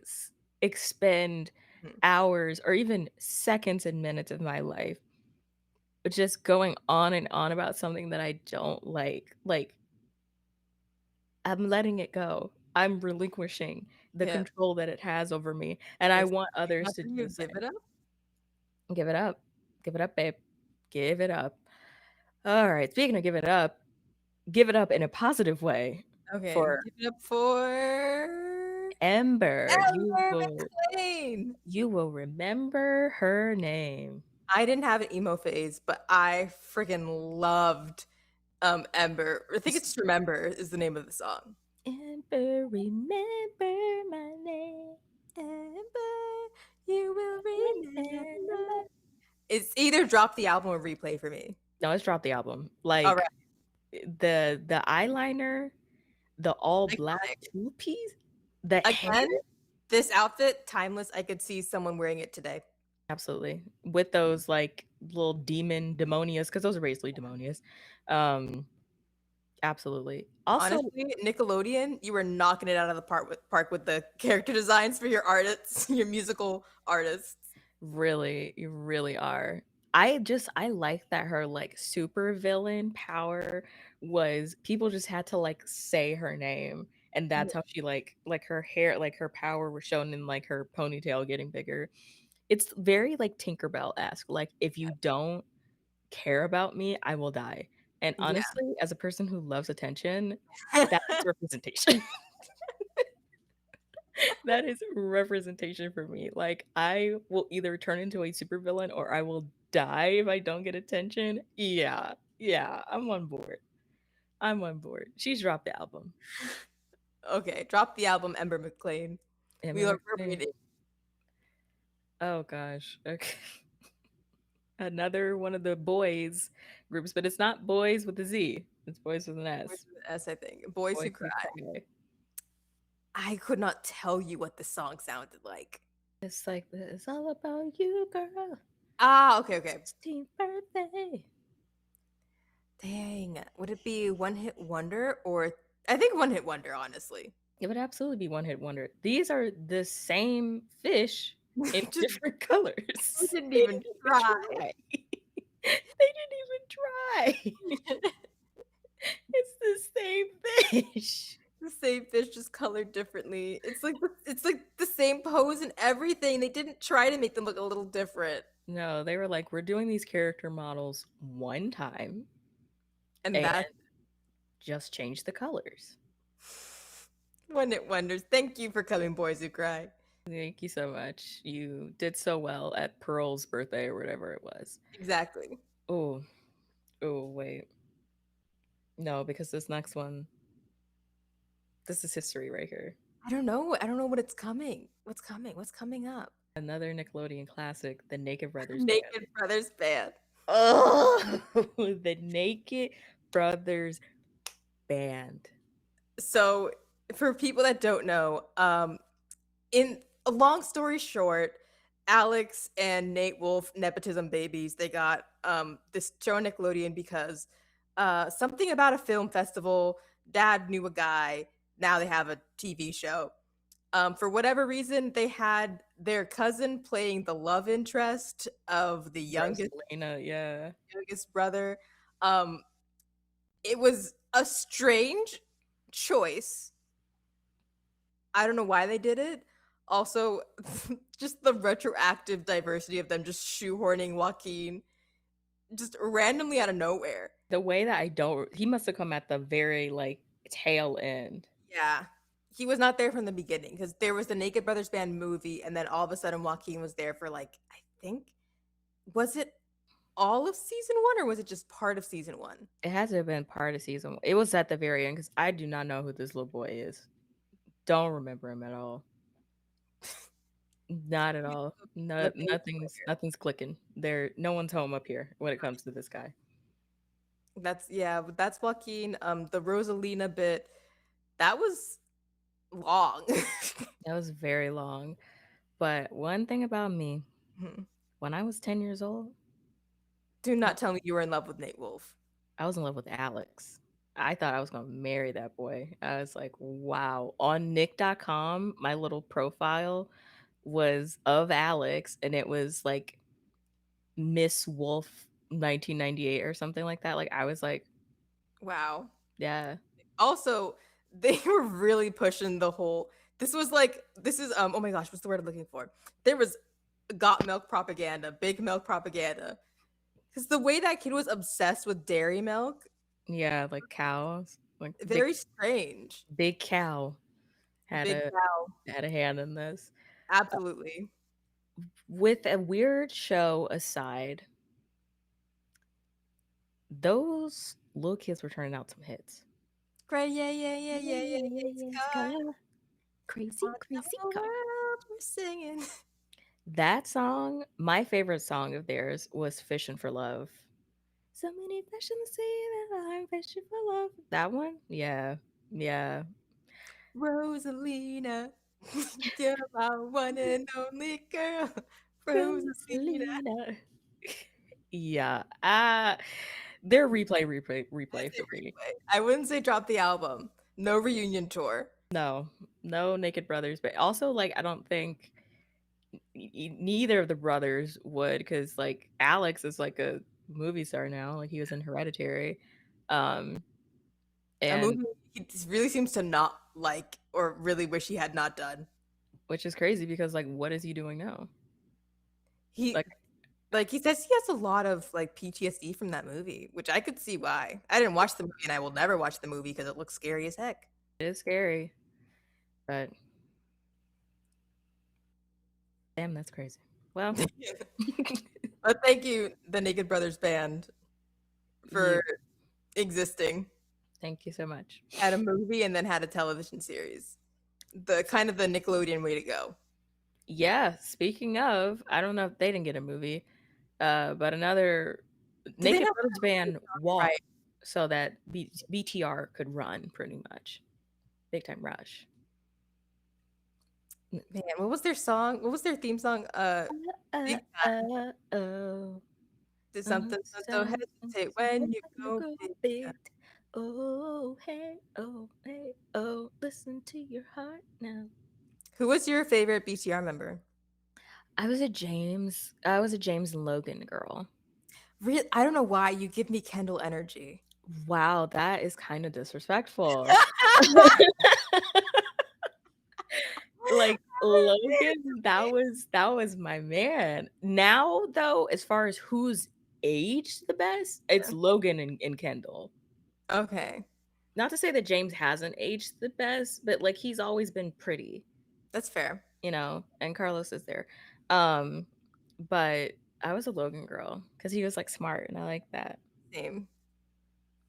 s- expend Mhm. hours or even seconds and minutes of my life just going on and on about something that I don't like. Like I'm letting it go. I'm relinquishing the Yeah. control that it has over me, and I If want something's others not to for do you, the give same. it up. Give it up. Give it up, babe. Give it up. All right, speaking of give it up in a positive way Okay, for give it up for Ember. Amber McLean. You will remember her name. I didn't have an emo phase, but I freaking loved Ember. I think it's Just just Remember is the name of the song. Ember, remember my name. Ember, you will remember. Remember. It's either drop the album or replay for me. No, let's drop the album. All right, Like the eyeliner, the all black iconic. two piece, the hair. Again, this outfit, timeless. I could see someone wearing it today. Absolutely. With those like little demonias, because those are basically demonias. Um, absolutely. Also, Honestly, Nickelodeon, you were knocking it out of the park with the character designs for your artists, your musical artists. really, you really are. I like that her like super villain power was people just had to like say her name and Yeah. that's how she like her hair like her power was shown in like her ponytail getting bigger. It's very like Tinkerbell-esque. Like if you don't care about me, I will die. And Yeah. honestly, as a person who loves attention, that is representation. That is representation for me. Like I will either turn into a supervillain or I will die if I don't get attention. Yeah. Yeah, I'm on board. I'm on board. She's dropped the album. Okay, drop the album Ember McLean. We Emma are McLean. reading. Oh gosh. Okay. Another one of the boys groups, but it's not boys with a Z. It's boys with an With S. an S, I think. Boys Who Boys Cry. who cry. I could not tell you what the song sounded like. It's like it's all about you, girl. Ah, okay, okay. 16th birthday. Dang. Would it be One Hit Wonder or I think One Hit Wonder, honestly. It would absolutely be one hit wonder. These are the same fish in Just different they colors. didn't They even didn't even try. try. They didn't even try. It's the same fish. The same fish just colored differently. It's like the same pose and everything. They didn't try to make them look a little different. No, they were like, we're doing these character models one time And and that just change the colors. One Hit Wonders. Thank you for coming, Boys Who Cry. Thank you so much. You did so well at Pearl's birthday or whatever it was. Exactly. Oh, oh, wait. No, because this next one, this is history right here. I don't know. I don't know what it's coming. What's coming? What's coming up? Another Nickelodeon classic, The Naked Brothers Band. Naked Brothers Band. Oh, the Naked Brothers Band. So, for people that don't know, in a long story short, Alex and Nate Wolf, nepotism babies, they got this show on Nickelodeon because something about a film festival. Dad knew a guy. Now they have a TV show. For whatever reason, they had their cousin playing the love interest of the Rosalina, yeah. youngest brother. Um, it was a strange choice. I don't know why they did it. Also, just the retroactive diversity of them just shoehorning Joaquin just randomly out of nowhere. The way that I don't, he must have come at the very like tail end. Yeah. He was not there from the beginning because there was the Naked Brothers Band movie, and then all of a sudden Joaquin was there for like, I think, was it all of season one or was it just part of season one? It has to have been part of season one. It was at the very end because I do not know who this little boy is. Don't remember him at all. Not at all. No, The bass nothing's clicking. There, no one's home up here when it comes to this guy. That's yeah, that's Joaquin. The Rosalina bit, that was long. That was very long. But one thing about me, when I was 10 years old, Do not tell me you were in love with Nate Wolf. I was in love with Alex. I thought I was going to marry that boy. I was like, wow. On Nick.com, my little profile was of Alex, and it was like Miss Wolf 1998 or something like that. Like, I was like, Wow. yeah, Also, they were really pushing the whole. This was like this is oh my gosh, what's the word I'm looking for? There was got milk propaganda, big milk propaganda. Because the way that kid was obsessed with dairy milk, yeah, like cows, like very strange. big cow had Big a cow, had a hand in this. absolutely. With a weird show aside, those little kids were turning out some hits. Great, yeah, yeah, yeah, Yeah, yeah, yeah, yeah, yeah. yeah, It's yeah, car Scar. Crazy, on top crazy of the car. world, we're singing. That song, my favorite song of theirs was Fishing for Love. So many fish in the sea that I'm fishing for love. That one? Yeah. Yeah. Rosalina, you're my one and only girl. Rosalina. Rosalina. Yeah. They're I replay say for me. replay. I wouldn't say drop the album. No reunion tour. No, no Naked Brothers, but also like I don't think neither of the brothers would because like Alex is like a movie star now, like he was in Hereditary, um, A and movie he really seems to not like or really wish he had not done. which is crazy because like what is he doing now? He Like like he says he has a lot of like PTSD from that movie, which I could see why. I didn't watch the movie and I will never watch the movie because it looks scary as heck. it is scary, but damn, that's crazy. Well, But thank you, the Naked Brothers Band, you for existing. thank you so much. Had a movie and then had a television series. The kind of the Nickelodeon way to go. Yeah, speaking of, I don't know if they didn't get a movie, but another Did they Naked not Brothers band walked right? so that BTR could run pretty much. Big Time Rush. Man, what was their song? What was their theme song? Big time. Oh. Did something so don't hesitate when you go big time. Big. Oh, hey, oh, hey, oh, listen to your heart now. Who was your favorite BTR member? I was a James and Logan girl. I don't know why you give me Kendall energy. Wow, that is kind of disrespectful. Like Logan, that was my man. Now though, as far as who's aged the best, it's Logan and Kendall. Okay, Not to say that James hasn't aged the best, but like he's always been pretty, that's fair. and Carlos is there. Um, but I was a Logan girl because he was like smart and I like that. Same.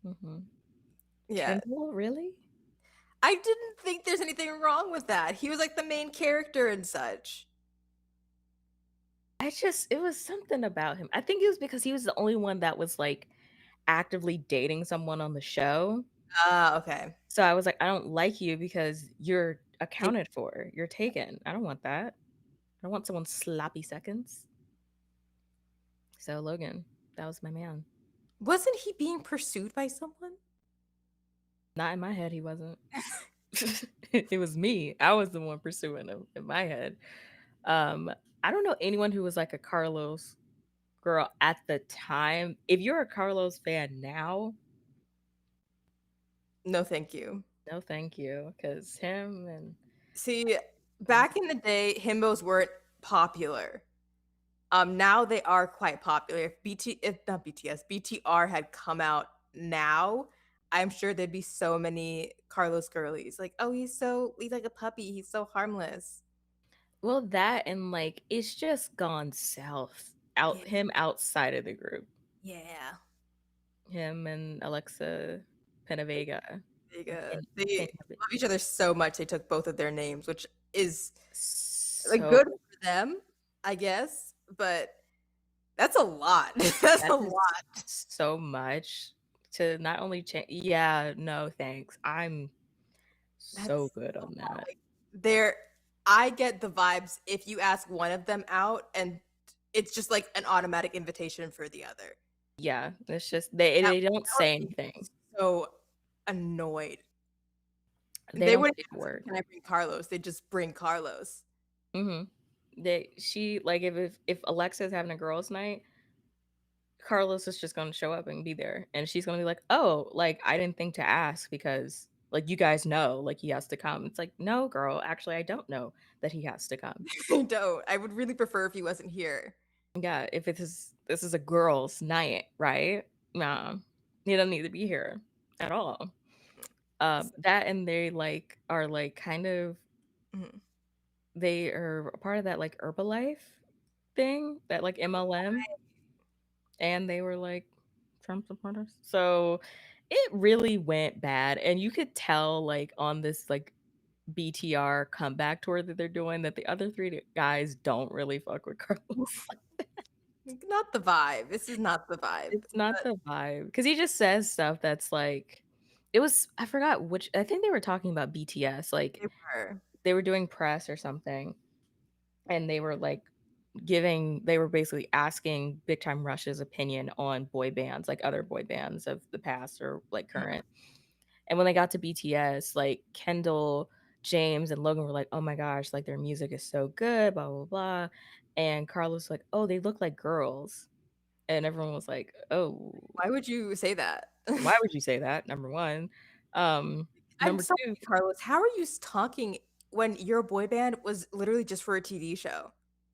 Hmm Yeah. Kendall, really? I didn't think there's anything wrong with that. He was like the main character and such. I just it was something about him. I think it was because he was the only one that was, like, actively dating someone on the show. Ah, okay. So I was like, "I don't like you because you're Take accounted for. You're taken. I don't want that. I don't want someone's sloppy seconds." So Logan, that was my man. Wasn't he being pursued by someone? Not in my head, he wasn't. It was me. I was the one pursuing him in my head. Um, I don't know anyone who was like a Carlos girl at the time. If you're a Carlos fan now, No, thank you. no thank you, because him and See, um, back in the day, himbos weren't popular. Now they are quite popular. If not BTS, BTR had come out now, I'm sure there'd be so many Carlos girlies. Like, oh, he's like a puppy. He's so harmless. well, that and like it's just gone south. Out Yeah, him outside of the group. yeah. Him and Alexa Penavega. They Penavega. love each other so much. They took both of their names, which is like So good for them, I guess. But that's a lot. That's that a is lot. so much to not only change. Yeah, no, thanks. I'm so That's good a on lot. that. Like there, I get the vibes if you ask one of them out, and it's just like an automatic invitation for the other. Yeah, it's just they don't That would say be anything. so annoyed. They They don't wouldn't say a ask, word. "Can I bring Carlos?" They just bring Carlos. Mhm. They she like if Alexa's having a girls' night, Carlos is just gonna show up and be there, and she's gonna be like, "Oh, like I didn't think to ask because like you guys know like he has to come." It's like, "No, girl, actually I don't know that he has to come." I don't. I would really prefer if he wasn't here. Yeah, if it is this is a girls' night, right? Nah, he doesn't need to be here at all. That and they like are like kind of Mhm. they are a part of that like Herbalife thing, that like MLM, and they were like Trump supporters. So it really went bad, and you could tell like on this like BTR comeback tour that they're doing that the other three guys don't really fuck with Carlos. Not the vibe. This is not the vibe. It's not But the vibe because he just says stuff that's like it was I forgot which I think they were talking about BTS, like, they were. they were doing press or something, and they were, like, giving they were basically asking Big Time Rush's opinion on boy bands, like, other boy bands of the past or, like, Mhm. current, and when they got to BTS, like, Kendall, James, and Logan were like, "Oh my gosh, like, their music is so good, blah, blah, blah," and Carlos was like, "Oh, they look like girls," and everyone was like, "Oh." Why would you say that? Why would you say that? Number 1. I'm Number sorry, 2, Carlos. How are you talking when your boy band was literally just for a TV show?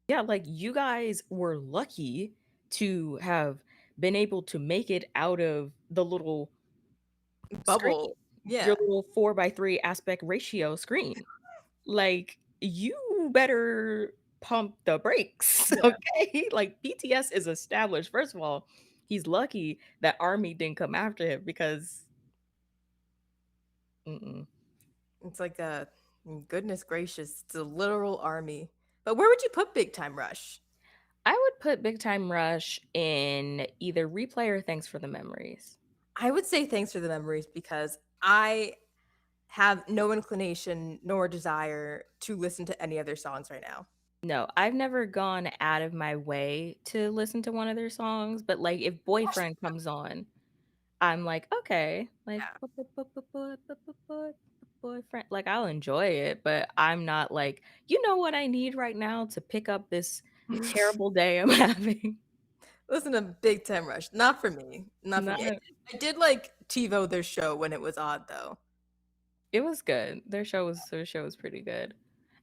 yeah, like, you guys were lucky to have been able to make it out of the little screen, Bubble. your Yeah. little 4 by 3 aspect ratio screen. Like, you better pump the brakes, Yeah. okay? Like, BTS is established. First of all, he's lucky that Army didn't come after him because mm-mm. It's like a goodness gracious, it's a literal army. But where would you put Big Time Rush? I would put Big Time Rush in either Replay or Thanks for the Memories. I would say thanks for the memories because I have no inclination nor desire to listen to any other songs right now. No, I've never gone out of my way to listen to one of their songs, but, like, if Boyfriend comes on, I'm like, "Okay," like, Yeah. boyfriend like, I'll enjoy it, but I'm not like, "You know what I need right now to pick up this terrible day I'm having?" Listen to Big Time Rush. Not for me. Not for me. Not I did like TiVo their show when it was odd though. it was good. Their show was pretty good.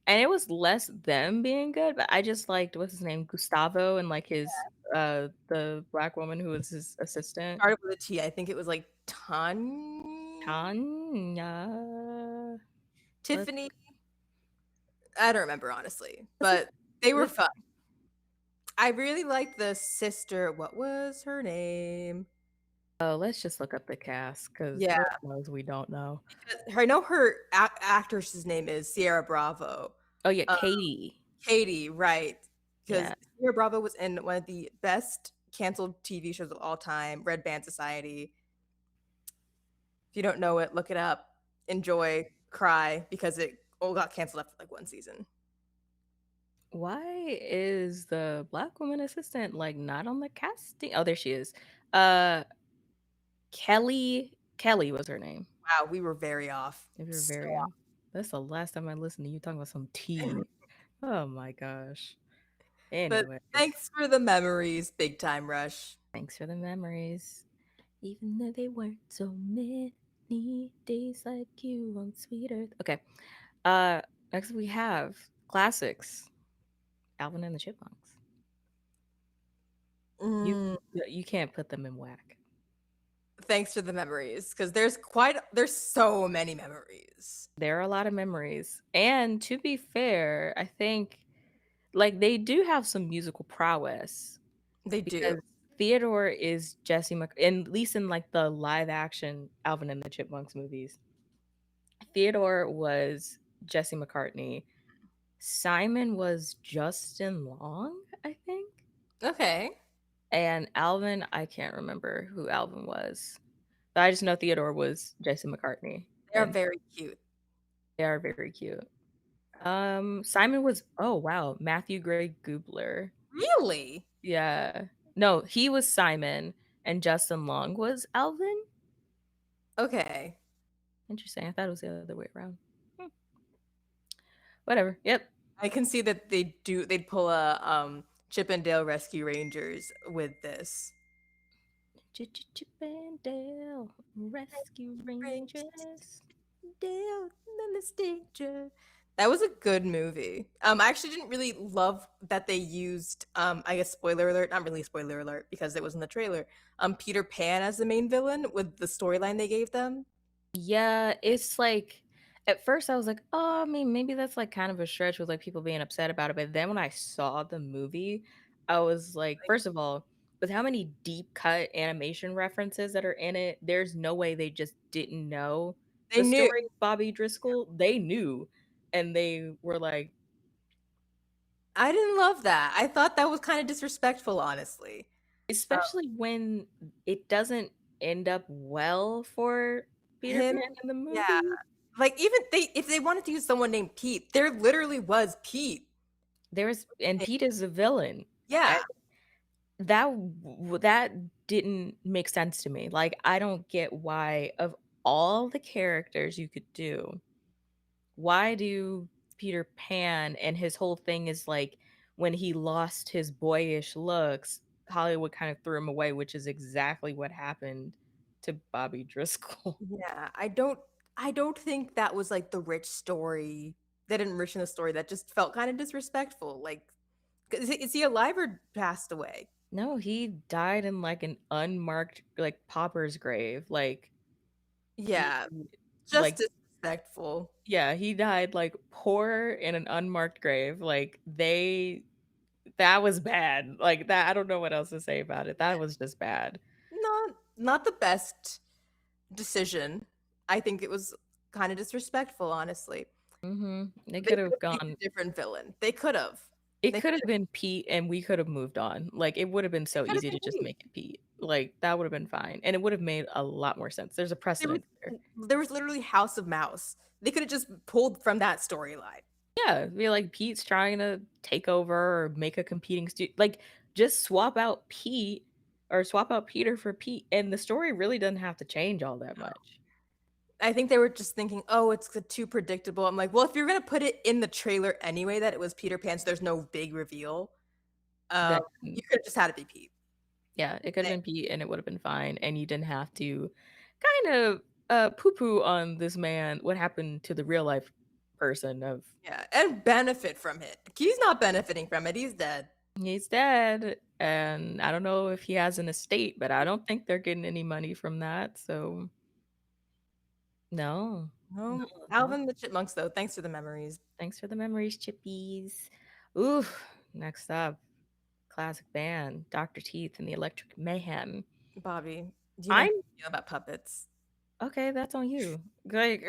And it was less them being good, but I just liked what's his name? Gustavo and, like, his, the black woman who was his assistant. Started with a T. I think it was like Tanya, Tanya. Let's Tiffany. I don't remember honestly, let's see. but they were Let's fun. I really liked the sister. What was her name? Oh, let's just look up the cast because Yeah, Lord knows we don't know. because I know her actress's name is Sierra Bravo. Oh yeah, Uh, Katie. Katie, right? Because Yeah. Sierra Bravo was in one of the best canceled TV shows of all time, Red Band Society. If you don't know it, look it up. Enjoy, cry because it all got canceled after like one season. Why is the black woman assistant like not on the casting? Oh, there she is. Uh Kelly was her name. Wow, we were very off. If you're So very That's the last time I listened to you talking about some off. tea. Oh my gosh. But Anyways, thanks for the memories, Big Time Rush. thanks for the memories. Even though they weren't so many days like you on sweet earth. Okay. Uh Next we have classics. Alvin and the Chipmunks. You Mm, you can't put them in whack. thanks for the memories, because there's so many memories. There are a lot of memories. And to be fair, I think like they do have some musical prowess They do. because Theodore is Jesse and at least in like the live action Alvin and the Chipmunks movies. Theodore was Jesse McCartney. Simon was Justin Long, I think. Okay. And Alvin, I can't remember who Alvin was. But I just know Theodore was Jesse McCartney. They're And very cute. they are very cute. Simon was, oh wow, Matthew Gray Gubler. Really? Yeah. No, he was Simon and Justin Long was Alvin. Okay. Interesting. I thought it was the other way around. Hmm. Whatever. Yep. I can see that they'd pull a Chip and Dale Rescue Rangers with this. Chip and Dale Rescue Rangers, Rangers. Dale, then the danger. That was a good movie. I actually didn't really love that they used I guess spoiler alert, not really spoiler alert because it was in the trailer. Peter Pan as the main villain with the storyline they gave them. Yeah, it's like at first I was like, oh, I mean, maybe that's like kind of a stretch with like people being upset about it. But then when I saw the movie, I was like, first of all, with how many deep cut animation references that are in it, there's no way they just didn't know They the knew. story of Bobby Driscoll. They knew. And they were like, I didn't love that. I thought that was kind of disrespectful, honestly. Uh, especially when it doesn't end up well for Peter him, Pan in the yeah. movie. Like even they if they wanted to use someone named Pete, there literally was Pete. And Pete is a villain. Yeah. That didn't make sense to me. Like, I don't get why of all the characters you could do, why do Peter Pan and his whole thing is like when he lost his boyish looks, Hollywood kind of threw him away, which is exactly what happened to Bobby Driscoll. Yeah, I don't think that was like the rich story that didn't enrich in the story that just felt kind of disrespectful. Like, is he alive or passed away? No, he died in like an unmarked like pauper's grave. Like he Yeah, just like disrespectful. yeah, he died like poor in an unmarked grave. Like that was bad. Like that I don't know what else to say about it. That was just bad. Not the best decision. I think it was kind of disrespectful, honestly. They They could could have have picked a gone different villain. They could have. it They could could have been Pete and we could have moved on. Like it would have been so have easy been to just Pete. make it Pete. Like that would have been fine. And it would have made a lot more sense. There's a There was precedent there. there was literally House of Mouse. They could have just pulled from that storyline. Yeah, be like Pete's trying to take over or make a competing like just swap out Pete or swap out Peter for Pete and the story really doesn't have to change all that much. I think they were just thinking, "Oh, it's too predictable." I'm like, "Well, if you're gonna put it in the trailer anyway that it was Peter Pan, so there's no big reveal, um, Then you could have just had it be Pete." yeah, it could have Eh, been Pete and it would have been fine, and you didn't have to kind of poo-poo on this man what happened to the real life person of yeah, and benefit from it. He's not benefiting from it. He's dead. he's dead, and I don't know if he has an estate, but I don't think they're getting any money from that. So no, no, no. Alvin the Chipmunks, though. Thanks for the memories, Thanks for the memories, chippies. Ooh, next up, classic band, Dr. Teeth and the Electric Mayhem. Bobby. Do you know how I'm I feel about puppets? okay, that's on you. Like,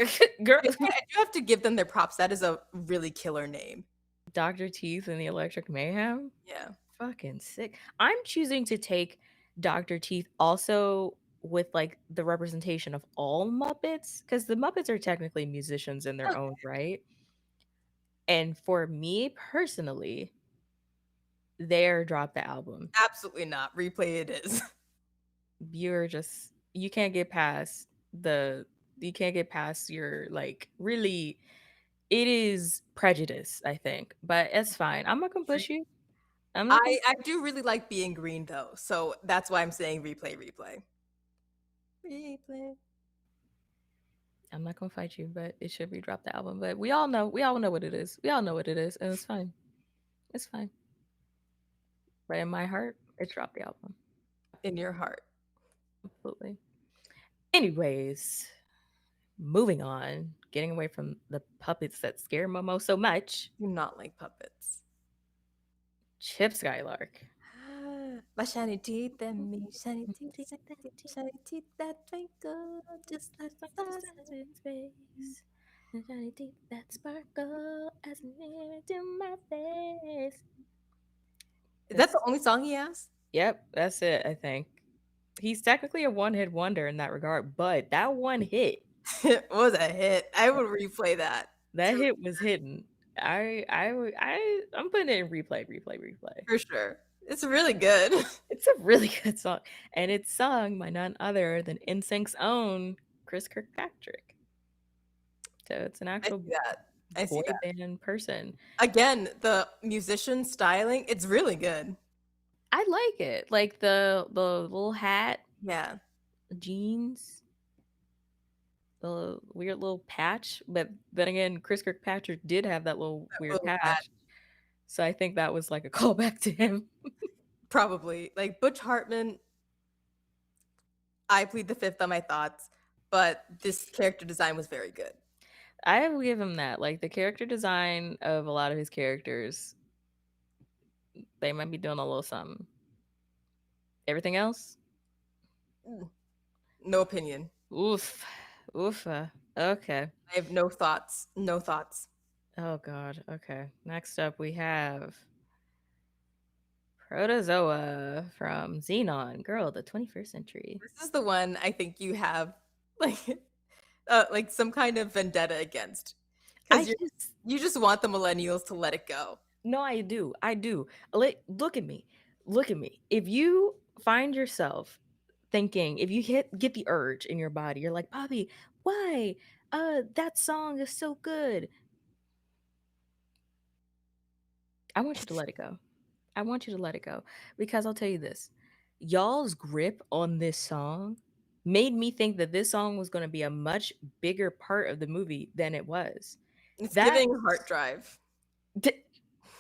girl, I do have to give them their props. That is a really killer name. Dr. Teeth and the Electric Mayhem? Yeah. Fucking sick. I'm choosing to take Dr. Teeth also with like the representation of all Muppets because the Muppets are technically musicians in their Okay. own right. And for me personally, they drop the album. Absolutely not. Replay it is. You're just you can't get past the you can't get past your like really it is prejudice, I think. But it's fine. I'm not gonna push you. I'm not gonna I do really like being green though, so that's why I'm saying replay, replay. Replay. I'm not gonna fight you, but it should be drop the album. But we all know what it is. We all know what it is, and it's fine. It's fine. But in my heart, it's drop the album. In your heart. Absolutely. Anyways, moving on, getting away from the puppets that scare Momo so much. Do not like puppets. Chip Skylark. My shiny teeth and me, shiny teeth, shiny teeth that twinkle just like Just like the stars. stars in space. The shiny teeth that sparkle as a mirror to my face. Is that This, the only song he has? yep, that's it, I think. He's technically a one hit wonder in that regard, but that one hit, It was a hit. I would replay that that too, hit was hidden. I'm putting it in replay, replay, replay. for sure. It's really good. It's a really good song, and it's sung by none other than NSYNC's own Chris Kirkpatrick. So it's an I actual see that. I see boy that. band person. Again, the musician styling, it's really good. I like it. Like the little hat, Yeah, jeans, the weird little patch. But then again, Chris Kirkpatrick did have that little that weird little hat, patch. So I think that was like a callback to him. probably. Like Butch Hartman, I plead the fifth on my thoughts, but this character design was very good. I will give him that. Like the character design of a lot of his characters, they might be doing a little something. Everything else, Mm, no opinion. oof, oofa. Okay. I have no thoughts. No thoughts. Oh God. Okay. Next up, we have Protozoa from Xenon, Girl, the 21st Century. This is the one I think you have like like some kind of vendetta against I because just you just want the millennials to let it go. no, I do. I do. Look at me. Look at me. If you find yourself thinking, if you get the urge in your body, you're like, Bobby, why? That song is so good. I want you to let it go. I want you to let it go because I'll tell you this. Y'all's grip on this song made me think that this song was going to be a much bigger part of the movie than it was. It's That giving heart drive. d-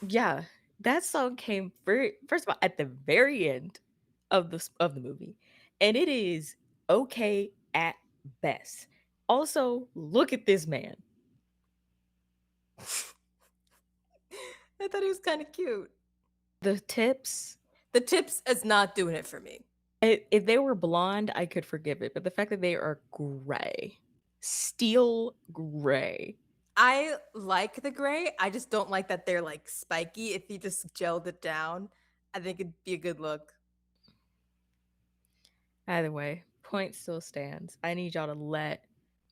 yeah, that song came first of all at the very end of the movie, and it is okay at best. Also, look at this man. I thought he was kind of cute. The tips. The tips is not doing it for me. If they were blonde, I could forgive it, but the fact that they are gray, steel gray. I like the gray. I just don't like that they're like spiky. If you just gelled it down, I think it'd be a good look. Either way, point still stands. I need y'all to let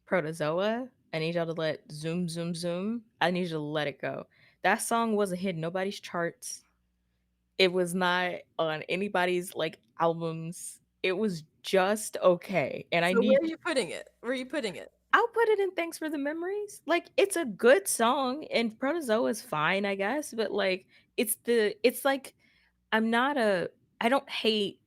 Protozoa. I need y'all to let Zoom Zoom Zoom. I need you to let it go. That song wasn't hitting nobody's charts. It was not on anybody's like albums. It was just okay. And I So where need are you putting it? Where are you putting it? I'll put it in Thanks for the Memories. Like it's a good song and Protozoa is fine, I guess, but like it's like I'm not a I don't hate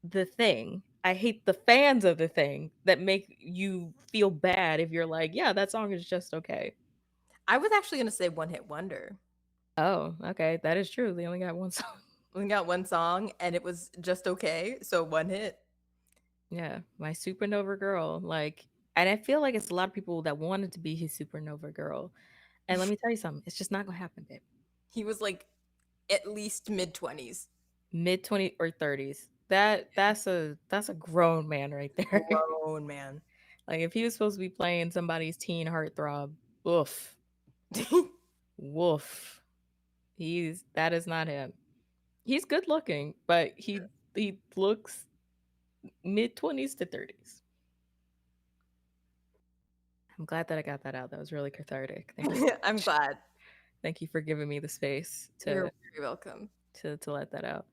the thing. I hate the fans of the thing that make you feel bad if you're like, yeah, that song is just okay. I was actually gonna say one hit wonder. Oh, okay. That is true. They only got one song. We got one song and it was just okay. So one hit. Yeah, my supernova girl. Like, and I feel like it's a lot of people that wanted to be his supernova girl. And let me tell you something, it's just not gonna happen, babe. He was like at least mid 20s. Mid 20s or 30s. That's a grown man right there. Grown man. Like if he was supposed to be playing somebody's teen heartthrob, woof, woof. That is not him. He's good looking, but he looks mid 20s to 30s. I'm glad that I got that out. That was really cathartic. Thank you so I'm much. glad. Thank you for giving me the space You're very welcome. to let that out.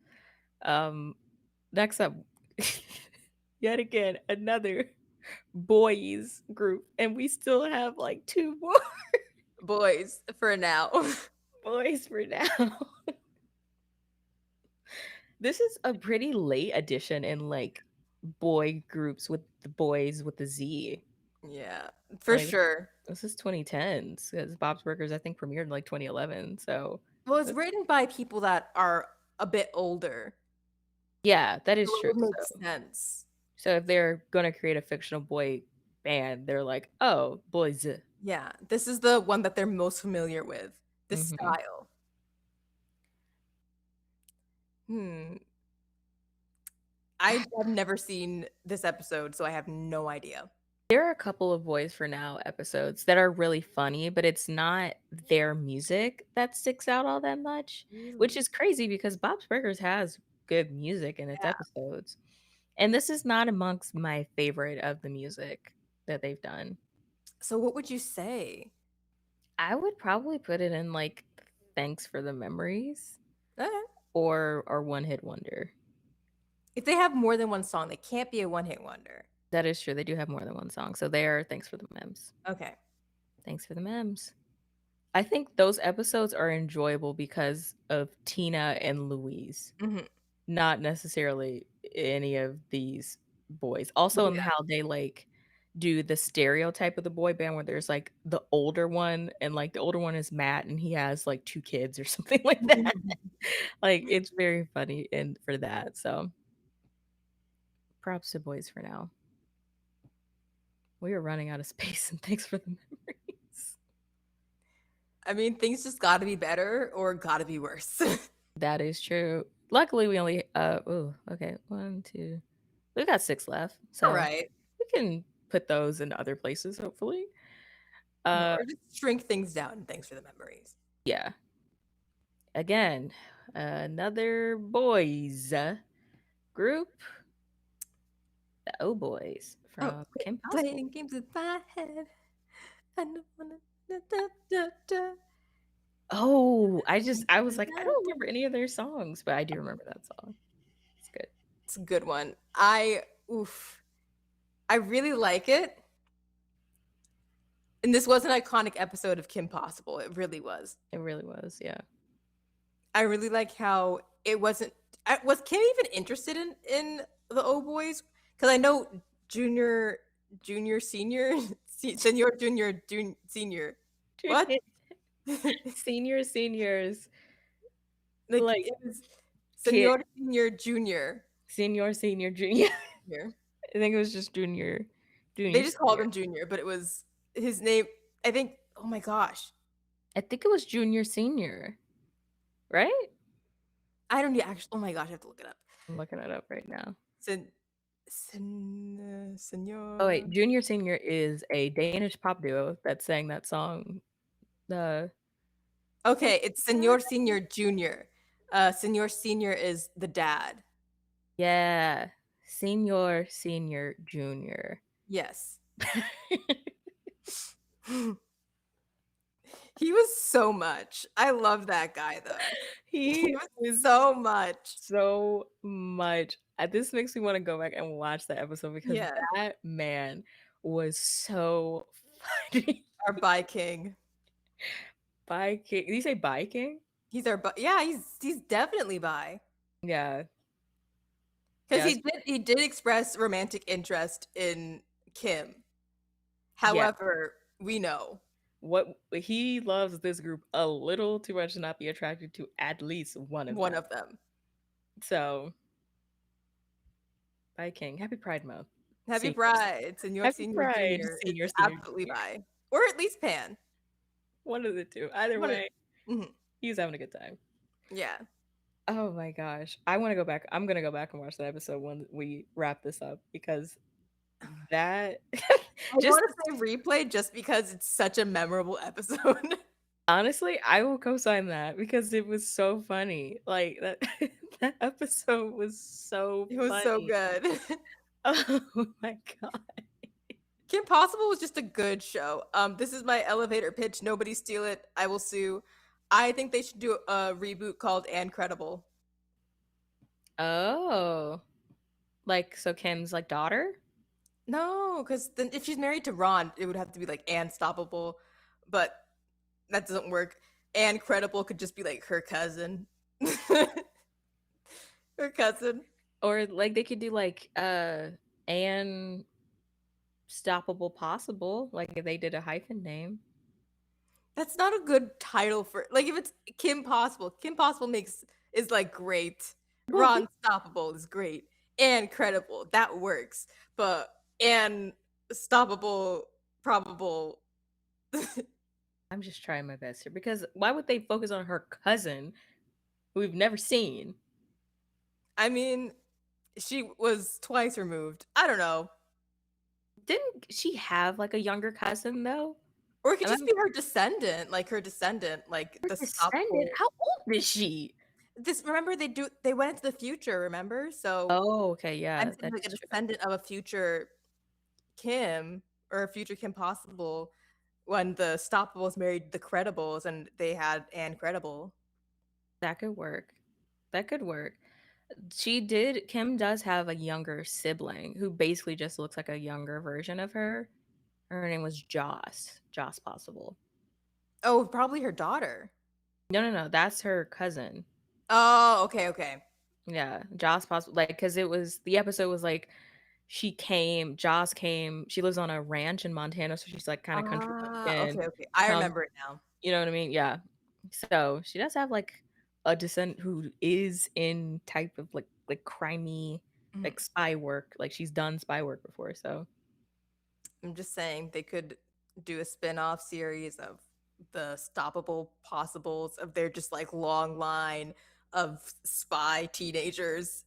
Um, Next up, yet again another boys group, and we still have like two more Boys, for now. boys for now. This is a pretty late addition in like boy groups with the boys with the Z. Yeah, for Like sure. this is 2010s because Bob's Burgers I think premiered in like 2011. So Well, it's that's, written by people that are a bit older, yeah, that so is it true. would make sense. So if they're gonna create a fictional boy band, they're like, oh, boys. Yeah, this is the one that they're most familiar with. The Hmm. style. Hmm. I've never seen this episode, so I have no idea. There are a couple of Boys for Now episodes that are really funny, but it's not their music that sticks out all that much, which Really? is crazy because Bob's Burgers has good music in its Yeah. episodes. And this is not amongst my favorite of the music that they've done. So what would you say? I would probably put it in like Thanks for the Memories Okay. or One Hit Wonder. If they have more than one song, they can't be a one-hit wonder. That is true. They do have more than one song. So they are Thanks for the Mems. Okay. Thanks for the Mems. I think those episodes are enjoyable because of Tina and Louise, Mhm. not necessarily any of these boys. Also, in Yeah. how they like do the stereotype of the boy band where there's like the older one, and like the older one is Matt and he has like two kids or something like that. Like, it's very funny and for that. So, props to Boys for Now. We are running out of space, and thanks for the memories. I mean, things just got to be better or got to be worse. That is true. Luckily, we only oh, okay, 1, 2. We've got 6 left, All so right. we can put those in other places, hopefully. Uh, Or just shrink things down. Thanks for the memories. yeah. Again, another boys group, the O Boys Oh, from quit Kim Possible. playing games with my head. I don't wanna. Da, da, da, da, Oh, I da, was like, I da, don't da. remember any of their songs, but I do remember that song. It's good. It's a good one. Oof. I really like it. And this was an iconic episode of Kim Possible. It really was. It really was, yeah. I really like how it wasn't. Was Kim even interested in the O Boys? Because I know junior, senior, senior, senior. What? Seniors, Like like it was kid, senior, senior, junior. senior, junior. Junior. I think it was just They junior, just called senior. him Junior, but it was his name. I think. Oh my gosh, I think it was junior, senior, right? I don't actually. Oh my gosh, I have to look it up. I'm looking it up right now. Sen, Oh Senor. wait, junior, senior is a Danish pop duo that sang that song. The Okay, it's Senor Senior Junior. Senor Senior is the dad. yeah, senior, junior. Yes. He was so much. I love that guy though. He He was was so much. so much. This makes me want to go back and watch that episode because Yeah, that man was so funny. our bi king. Biking. Did you say biking? He's our yeah, he's definitely bi. Yeah. Because Yes. he did express romantic interest in Kim. Yeah. However, we know What he loves this group a little too much to not be attracted to at least one of one them. of them. So, biking. Happy Pride Month. Happy Seniors. Pride, Senor Happy Senior Pride, Junior is senior, absolutely junior. bi, or at least pan. One of the two. Either One of, way, mhm, he's having a good time. yeah. Oh my gosh. I wanna go back. I'm gonna go back and watch that episode when we wrap this up because that I just wanna say replay just because it's such a memorable episode. honestly, I will co-sign that because it was so funny. Like, that that episode was so It was so funny. good. Oh my god. Kim Possible was just a good show. This is my elevator pitch. Nobody steal it. I will sue. I think they should do a reboot called Credible. Oh. Like, so Kim's, like, daughter? No, because then if she's married to Ron, it would have to be like Stoppable, but that doesn't work. Credible could just be like her cousin. Her cousin. Or, like, they could do, like, Anne Stoppable Possible, like, if they did a hyphen name. That's not a good title for like if it's Kim Possible. Kim Possible makes is like great. Ron Stoppable is great. Credible, that works. But Stoppable, probable. I'm just trying my best here because why would they focus on her cousin who we've never seen? I mean, she was twice removed. I don't know. Didn't she have, like, a younger cousin, though? Or it could Am I just be her descendant, like her descendant, like her the descendant? Stoppable. How old is she? This remember they went into the future, remember? So Oh, okay, I'm yeah, saying that like a is true. descendant of a future Kim or a future Kim Possible when the Stoppables married the Credibles and they had Credible. That could work. That could work. Kim does have a younger sibling who basically just looks like a younger version of her. Her name was Joss Possible. Oh, probably her daughter. No, no, no, that's her cousin. Oh, okay, okay. Yeah, Joss Possible, like, because it was the episode was like Joss came, she lives on a ranch in Montana, so she's, like, kinda country Okay, bumpkin, okay. I come remember it now. you know what I mean? Yeah. So, she does have, like, a descendant who is in type of, like, crimey, Mhm. like, spy work, like, she's done spy work before, so I'm just saying they could do a spin-off series of the Stoppable Possibles of their just like long line of spy teenagers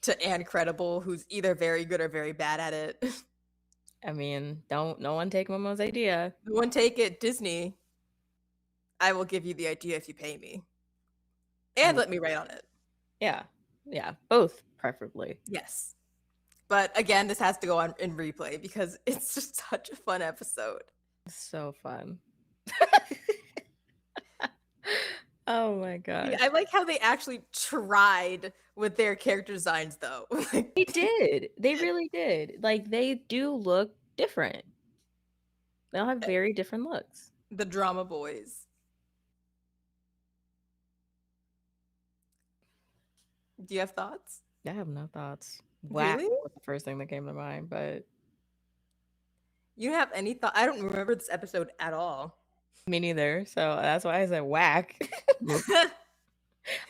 to Credible, who's either very good or very bad at it. I mean, don't no one take Momo's idea. No one take it, Disney. I will give you the idea if you pay me. I And mean, let me write on it. yeah. Yeah, both preferably. Yes. But again, this has to go on in replay because it's just such a fun episode. So fun. Oh my Yeah, gosh. I like how they actually tried with their character designs though. They Like did. They really did. Like, they do look different. They all have very different looks. the drama boys. Do you have thoughts? I have no thoughts. Whack Really? was the first thing that came to mind, but You don't have any thought? I don't remember this episode at all. me neither. So that's why I said whack.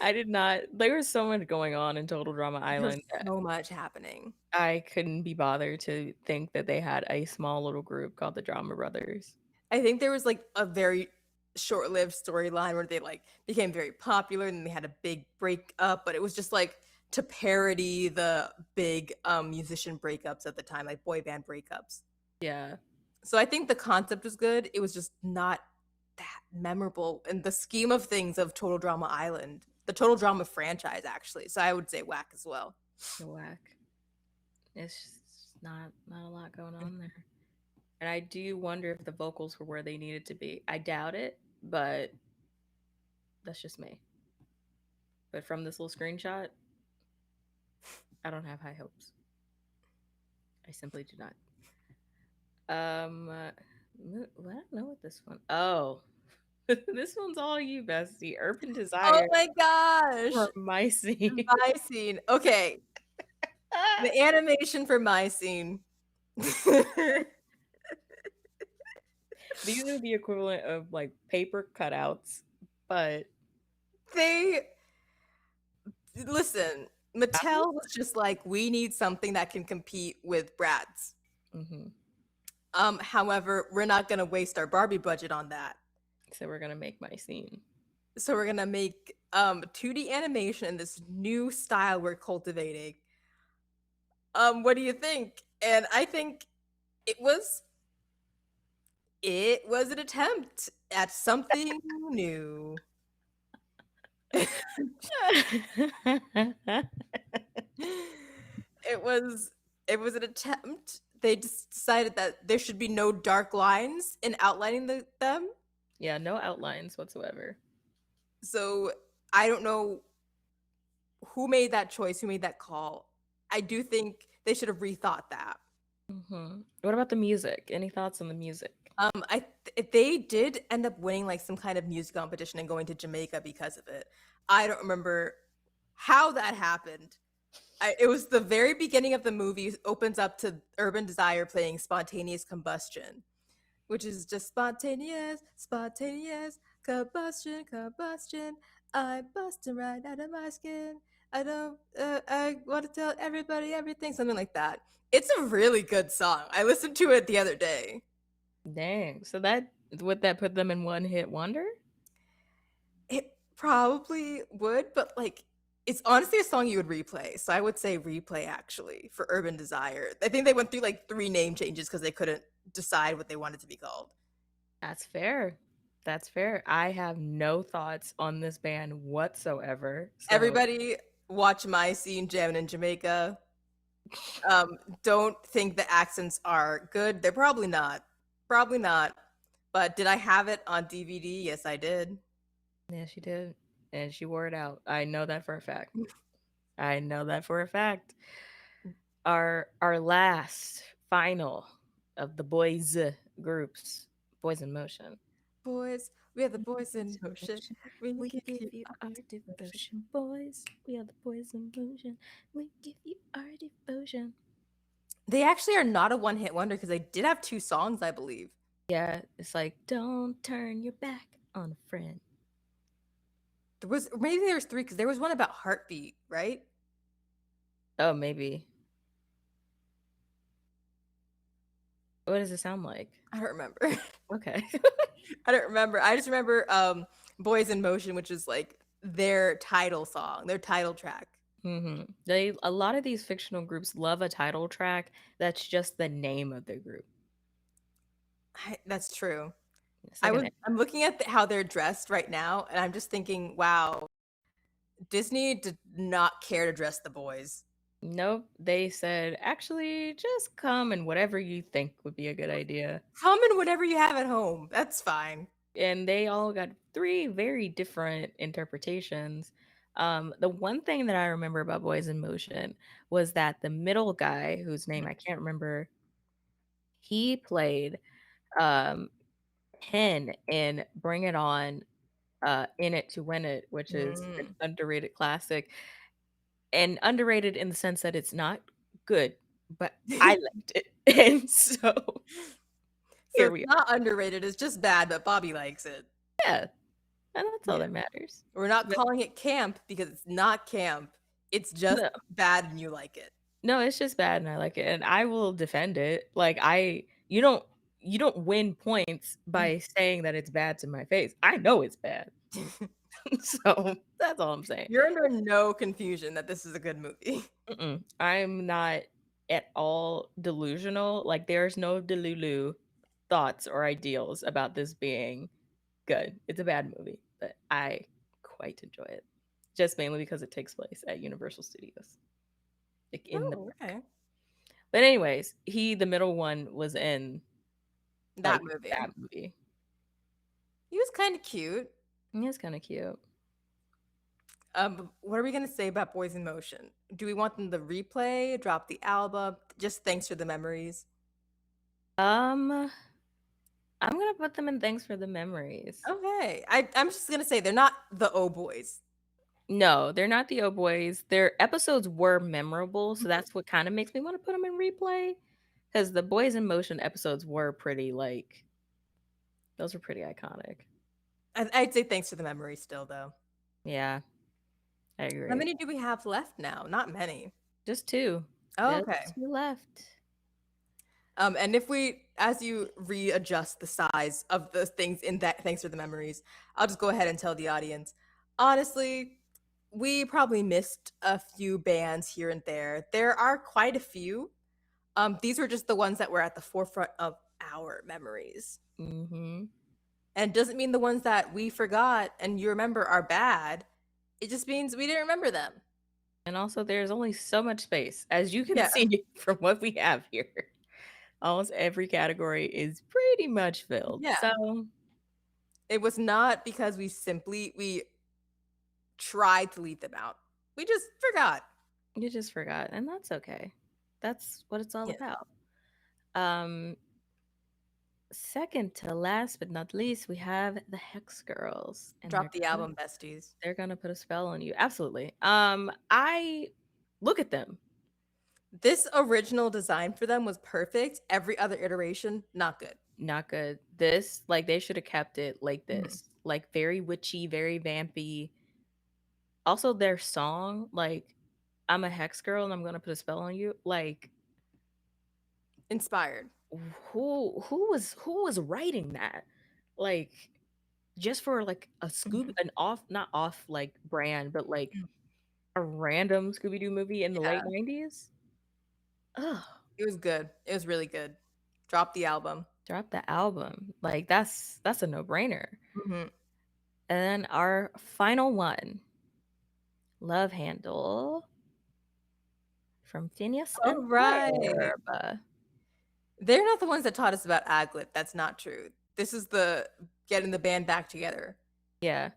I did not. There was so much going on in Total Drama There's Island that so much happening. I couldn't be bothered to think that they had a small little group called the Drama Brothers. I think there was like a very short-lived storyline where they like became very popular and they had a big breakup, but it was just like to parody the big musician breakups at the time, like boy band breakups. Yeah. So I think the concept was good. It was just not that memorable in the scheme of things of Total Drama Island, the Total Drama franchise, actually. So I would say whack as well. Whack. It's just not a lot going on there. And I do wonder if the vocals were where they needed to be. I doubt it, but that's just me. But from this little screenshot, I don't have high hopes. I simply do not. I don't know what this one. Oh, this one's all you, bestie. Urban Oh Desire my gosh. for my scene. My scene. Okay. The animation for my scene. These are the equivalent of like paper cutouts, but They listen, Mattel was just like, we need something that can compete with Brad's. mm-hmm. However, we're not gonna waste our Barbie budget on that. So we're gonna make my scene. So we're gonna make 2D animation in this new style we're cultivating. What do you think? And I think it was it was an attempt at something new. It was it was an attempt. They just decided that there should be no dark lines in outlining them. Yeah, no outlines whatsoever. So I don't know who made that choice, who made that call. I do think they should have rethought that. What about the music? Any thoughts on the music? They did end up winning like some kind of music competition and going to Jamaica because of it. I don't remember how that happened. It was the very beginning of the movie opens up to Urban Desire playing Spontaneous Combustion, which is just spontaneous, spontaneous combustion, combustion. I'm busting right out of my skin. I want to tell everybody everything, something like that. It's a really good song. I listened to it the other day. Dang. So that would that put them in one hit wonder? It probably would, but like, it's honestly a song you would replay. So I would say replay actually for Urban Desire. I think they went through like 3 name changes because they couldn't decide what they wanted to be called. That's fair. That's fair. I have no thoughts on this band whatsoever. So Everybody watch My Scene jamming in Jamaica. Don't think the accents are good. They're probably not. Probably not. But did I have it on DVD? Yes, I did. yeah, she did. And she wore it out. I know that for a fact. I know that for a fact. Our last final of the boys groups, Boys in Motion. Boys, we are the boys in Boys in motion. motion, We we give give you you our our devotion. devotion, boys. We are the boys in motion. We give you our devotion. They actually are not a one hit wonder because they did have 2 songs, I believe. Yeah, it's like don't turn your back on a friend. There was maybe there was 3 because there was one about heartbeat, right? Oh, maybe. What does it sound like? I don't remember. Okay. I don't remember. I just remember Boys in Motion, which is like their title song, their title track. They a lot of these fictional groups love a title track that's just the name of the group. That's true. It's like an I'm looking at how they're dressed right now, and I'm just thinking, wow, Disney did not care to dress the boys. nope. They said actually just come and whatever you think would be a good idea. Come in whatever you have at home. That's fine. And they all got three very different interpretations. The one thing that I remember about Boys in Motion was that the middle guy, whose name I can't remember, he played um, Ken in Bring It On, In It to Win It, which is an Mm. underrated classic, and underrated in the sense that it's not good, but I liked it. And so So here it's we are. not underrated. It's just bad, but Bobby likes it. Yeah, and that's all Yeah. that matters. We're not But calling it camp because it's not camp. It's just no, bad and you like it. no, it's just bad and I like it, and I will defend it. Like you don't win points by saying that it's bad to my face. I know it's bad. So that's all I'm saying. You're under no confusion that this is a good movie. I'm not at all delusional. Like there's no delulu thoughts or ideals about this being good. It's a bad movie, but I quite enjoy it. Just mainly because it takes place at Universal Studios, like in the Oh, park. okay. But anyways, the middle one was in That like movie. that movie. He was kind of cute. Yeah, it's kind of cute. What are we gonna say about Boys in Motion? Do we want them to replay, drop the album? Just thanks for the memories. Um, I'm gonna put them in thanks for the memories. Okay, I'm just gonna say they're not the O Boys. No, they're not the Oh Boys. Their episodes were memorable, so that's what kind of makes me want to put them in replay. Because the Boys in Motion episodes were pretty like those were pretty iconic. I'd say thanks for the memories still, though. Yeah, I How agree. many do we have left now? Not many. Just two. Oh, Just okay. two left. And if we, as you readjust the size of the things in that, thanks for the memories, I'll just go ahead and tell the audience. Honestly, we probably missed a few bands here and there. There are quite a few. These were just the ones that were at the forefront of our memories. Mhm. And doesn't mean the ones that we forgot and you remember are bad. It just means we didn't remember them. And also, there's only so much space, as you can Yeah. see from what we have here. Almost every category is pretty much filled. Yeah. So It was not because we tried to leave them out. We just forgot. you just forgot, and that's okay. That's what it's all Yeah. about. Um, Second to last but not least, we have the Hex Girls, and Drop the album, besties. they're gonna put a spell on you. Absolutely. I look at them. This original design for them was perfect. Every other iteration, not good. Not good. This, like, they should have kept it like Mhm. this, like very witchy, very vampy. Also, their song, like, I'm a hex girl and I'm gonna put a spell on you. Like, Inspired. who was writing that? Like, just for like a Scooby, Mhm. an off, not off like brand, but like Mm. a random Scooby Doo movie in the Yeah, late 90s. Ugh, it was good. It was really good. Drop the album. drop the album. Like, that's a no brainer. Mhm. And then our final one, Love Handle from Phineas All and right. Ferb. They're not the ones that taught us about Aglet. That's not true. This is the getting the band back together. Yeah.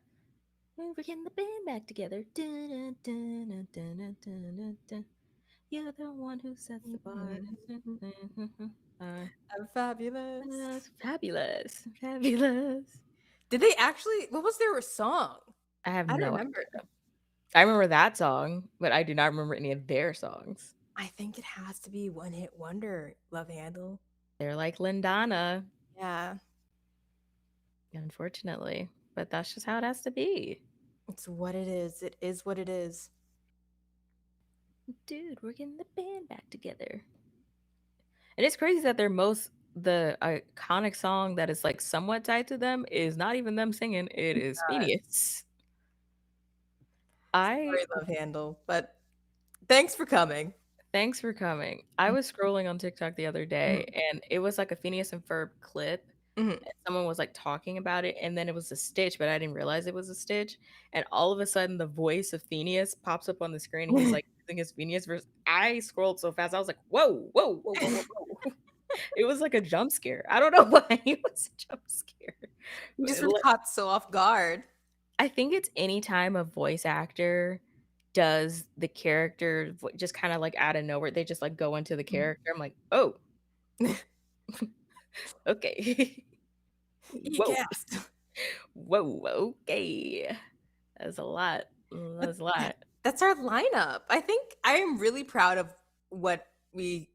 We're getting the band back together. Dun, dun, dun, dun, dun, dun, dun, dun. You're the one who sets the bar. Mhm. Uh, I'm fabulous. Fabulous. Fabulous. Did they actually? What was their song? I have I don't no remember. idea. I remember that song, but I do not remember any of their songs. I think it has to be One Hit Wonder, Love Handle. They're like Lindana, Yeah, unfortunately. But that's just how it has to be. it's what it is. It is what it is. Dude, we're getting the band back together. And it's crazy that the iconic song that is like somewhat tied to them is not even them singing. It is Phineas. I Sorry, Love Handle, but thanks for coming. Thanks for coming. I was scrolling on TikTok the other day Mhm, and it was like a Phineas and Ferb clip. mhm. And someone was like talking about it, and then it was a Stitch, but I didn't realize it was a Stitch. And all of a sudden, the voice of Phineas pops up on the screen. And he's like using his Phineas verse. I scrolled so fast, I was like, "Whoa, whoa, whoa, whoa, whoa, whoa!" It was like a jump scare. I don't know why it was a jump scare, You but just were caught so off guard. I think it's anytime a voice actor does the character just kind of like out of nowhere, they just like go into the Mhm. character. I'm like, oh, okay. He Whoa, gasped. whoa, okay. That's a lot. But That's a lot. that's our lineup. I think I am really proud of what we,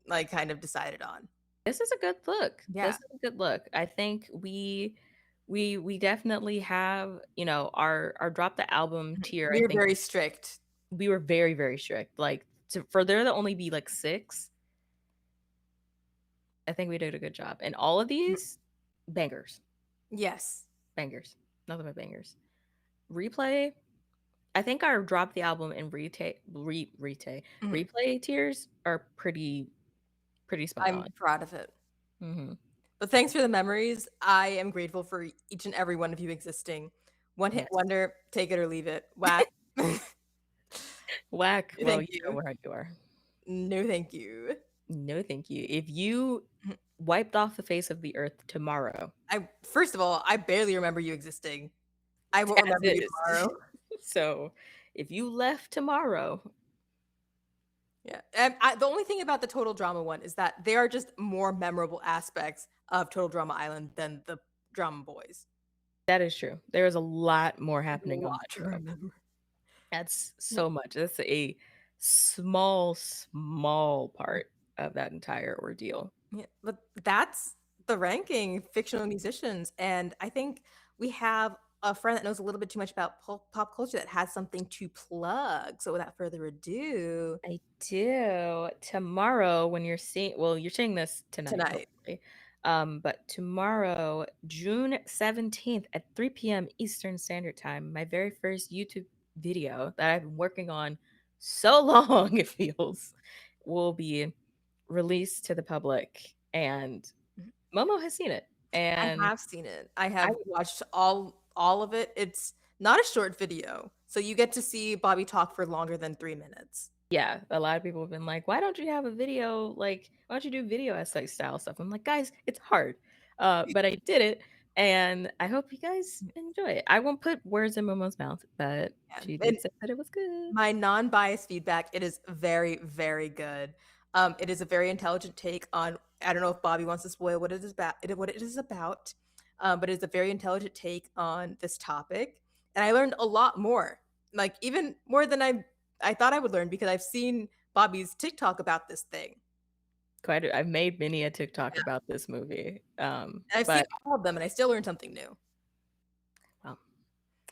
like, kind of decided on. This is a good look. This Yeah. is a good look. I think we definitely have, our drop the album Mhm. tier. I We were think very strict. we were very, very strict. Like, for there to only be like six, I think we did a good job. And all of Mhm. these bangers, Yes. bangers, nothing but bangers. Replay. I think our drop the album and Mhm. replay tiers are pretty spot on. I'm proud of it. Hmm. But thanks for the memories. I am grateful for each and every one of you existing. One hit Yes. wonder, take it or leave it. Whack. Whack. Well, Thank you know you. where you are. No, thank you. No, thank you. If you Mhm. wiped off the face of the earth tomorrow, I first of all, I barely remember you existing. I won't as remember you is. tomorrow. So, if you left tomorrow, Yeah, and the only thing about the Total Drama one is that they are just more memorable aspects of Total Drama Island than the Drama Boys. that is true. There is a lot more There's a happening on lot that to show. remember. That's Yeah, so much. That's a small part of that entire ordeal. yeah, but that's the ranking fictional musicians, and I think we have a friend that knows a little bit too much about pop culture that has something to plug. So without further ado, I do. Tomorrow, when you're seeing this tonight, tonight. hopefully. But tomorrow, June 17th at 3 p.m. Eastern Standard Time, my very first YouTube video that I've been working on so long, it feels, will be released to the public. And Momo has seen it. I And have seen it. I I have watched all of it. It's not a short video, so you get to see Bobby talk for longer than 3 minutes. Yeah, a lot of people have been like, "Why don't you have a video? Like, why don't you do video essay style stuff?" I'm like, "Guys, it's hard." But I did it, and I hope you guys enjoy it. I won't put words in Momo's mouth, but Yeah, she did and say that it was good. my non-biased feedback, it is very, very good. It is a very intelligent take on I don't know if Bobby wants to spoil what it is about, but it's a very intelligent take on this topic, and I learned a lot more, like, even more than I thought I would learn because I've seen Bobby's TikTok about this thing. I've made many a TikTok about this movie. And I've seen But all of them, and I still learned something new. well,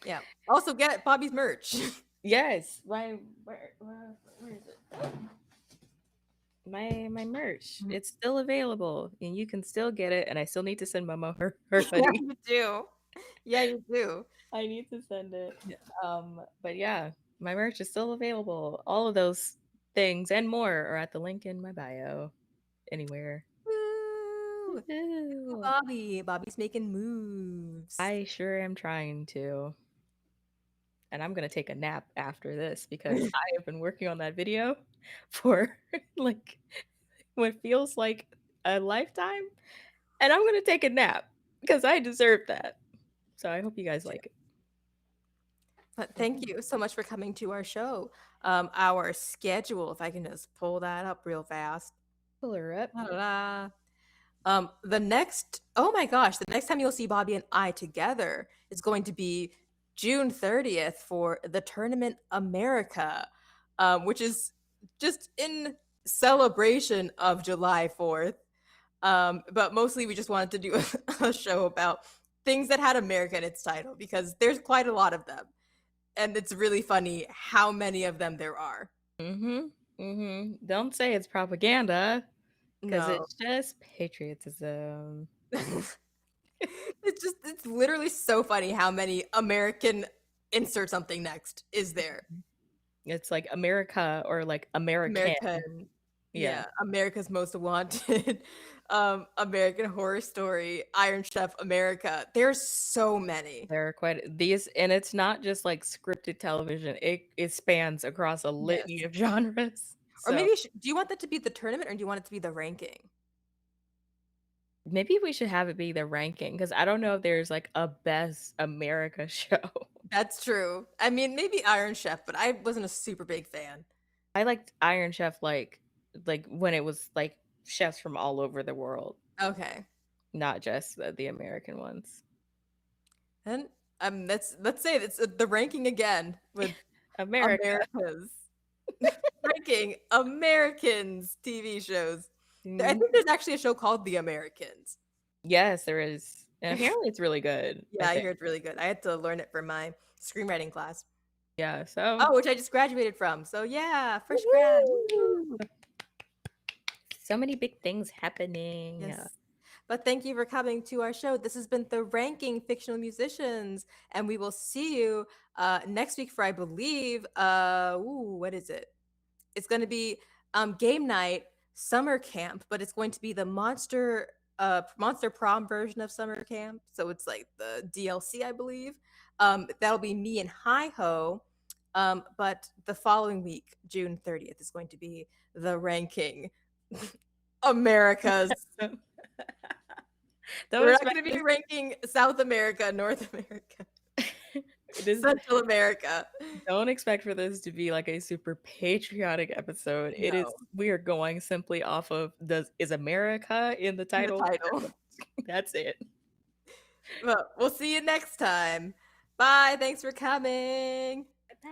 Yeah. Also get Bobby's merch. yes, where is it? My merch. Mhm. It's still available, and you can still get it. And I still need to send Momo her Yeah, hoodie. you do. Yeah, you do. I need to send it. Yeah. But yeah, my merch is still available. All of those things and more are at the link in my bio. Anywhere. Woo! Go Woohoo. Bobby. Bobby's making moves. I sure am trying to. And I'm gonna take a nap after this because I have been working on that video for like what feels like a lifetime. And I'm gonna take a nap because I deserve that. So I hope you guys like it. But Yeah. thank you so much for coming to our show. Our schedule, if I can just pull that up real fast. Pull her up. Ta-da. The next, oh my gosh, the next time you'll see Bobby and I together is going to be June 30th for the Tournament America, which is just in celebration of July 4th. But mostly we just wanted to do a show about things that had America in its title because there's quite a lot of them. And it's really funny how many of them there are. Mm-hmm. Mm-hmm. Don't say it's propaganda. 'Cause No. it's just patriotism. It's literally so funny how many American insert something next is there. It's like America or like American. American, Yeah, yeah, America's Most Wanted, American Horror Story, Iron Chef America. There's so many. there are quite these and it's not just like scripted television, it spans across a litany Yes. of genres. Or So, maybe do you want that to be the tournament or do you want it to be the ranking? maybe we should have it be the ranking because I don't know if there's like a best America show. That's true. I mean, maybe Iron Chef, but I wasn't a super big fan. I liked Iron Chef like when it was like chefs from all over the world, Okay. not just the American ones. And let's say it's the ranking again with America. America's ranking Americans TV shows. I Mhm. think there's actually a show called The Americans. Yes, there is. And apparently it's really good, I Yeah, I think. hear it's really good. I had to learn it for my screenwriting class. Yeah, so Oh, which I just graduated from. So yeah, fresh grad. Woo! woo! So many big things happening. Yes. But thank you for coming to our show. This has been the Ranking Fictional Musicians, and we will see you next week for I believe what is it? It's going to be game night summer camp, but it's going to be the monster prom version of summer camp. So it's like the DLC, I believe. That'll be me and Hi Ho. But the following week, June 30th, is going to be the ranking America's. Don't We're not expect going to be this ranking South America, North America, this Central America. don't expect for this to be like a super patriotic episode. It is No, we are going simply off of does is America in the in the title? title. That's it. Well, we'll see you next time. Bye. Thanks for coming. Bye.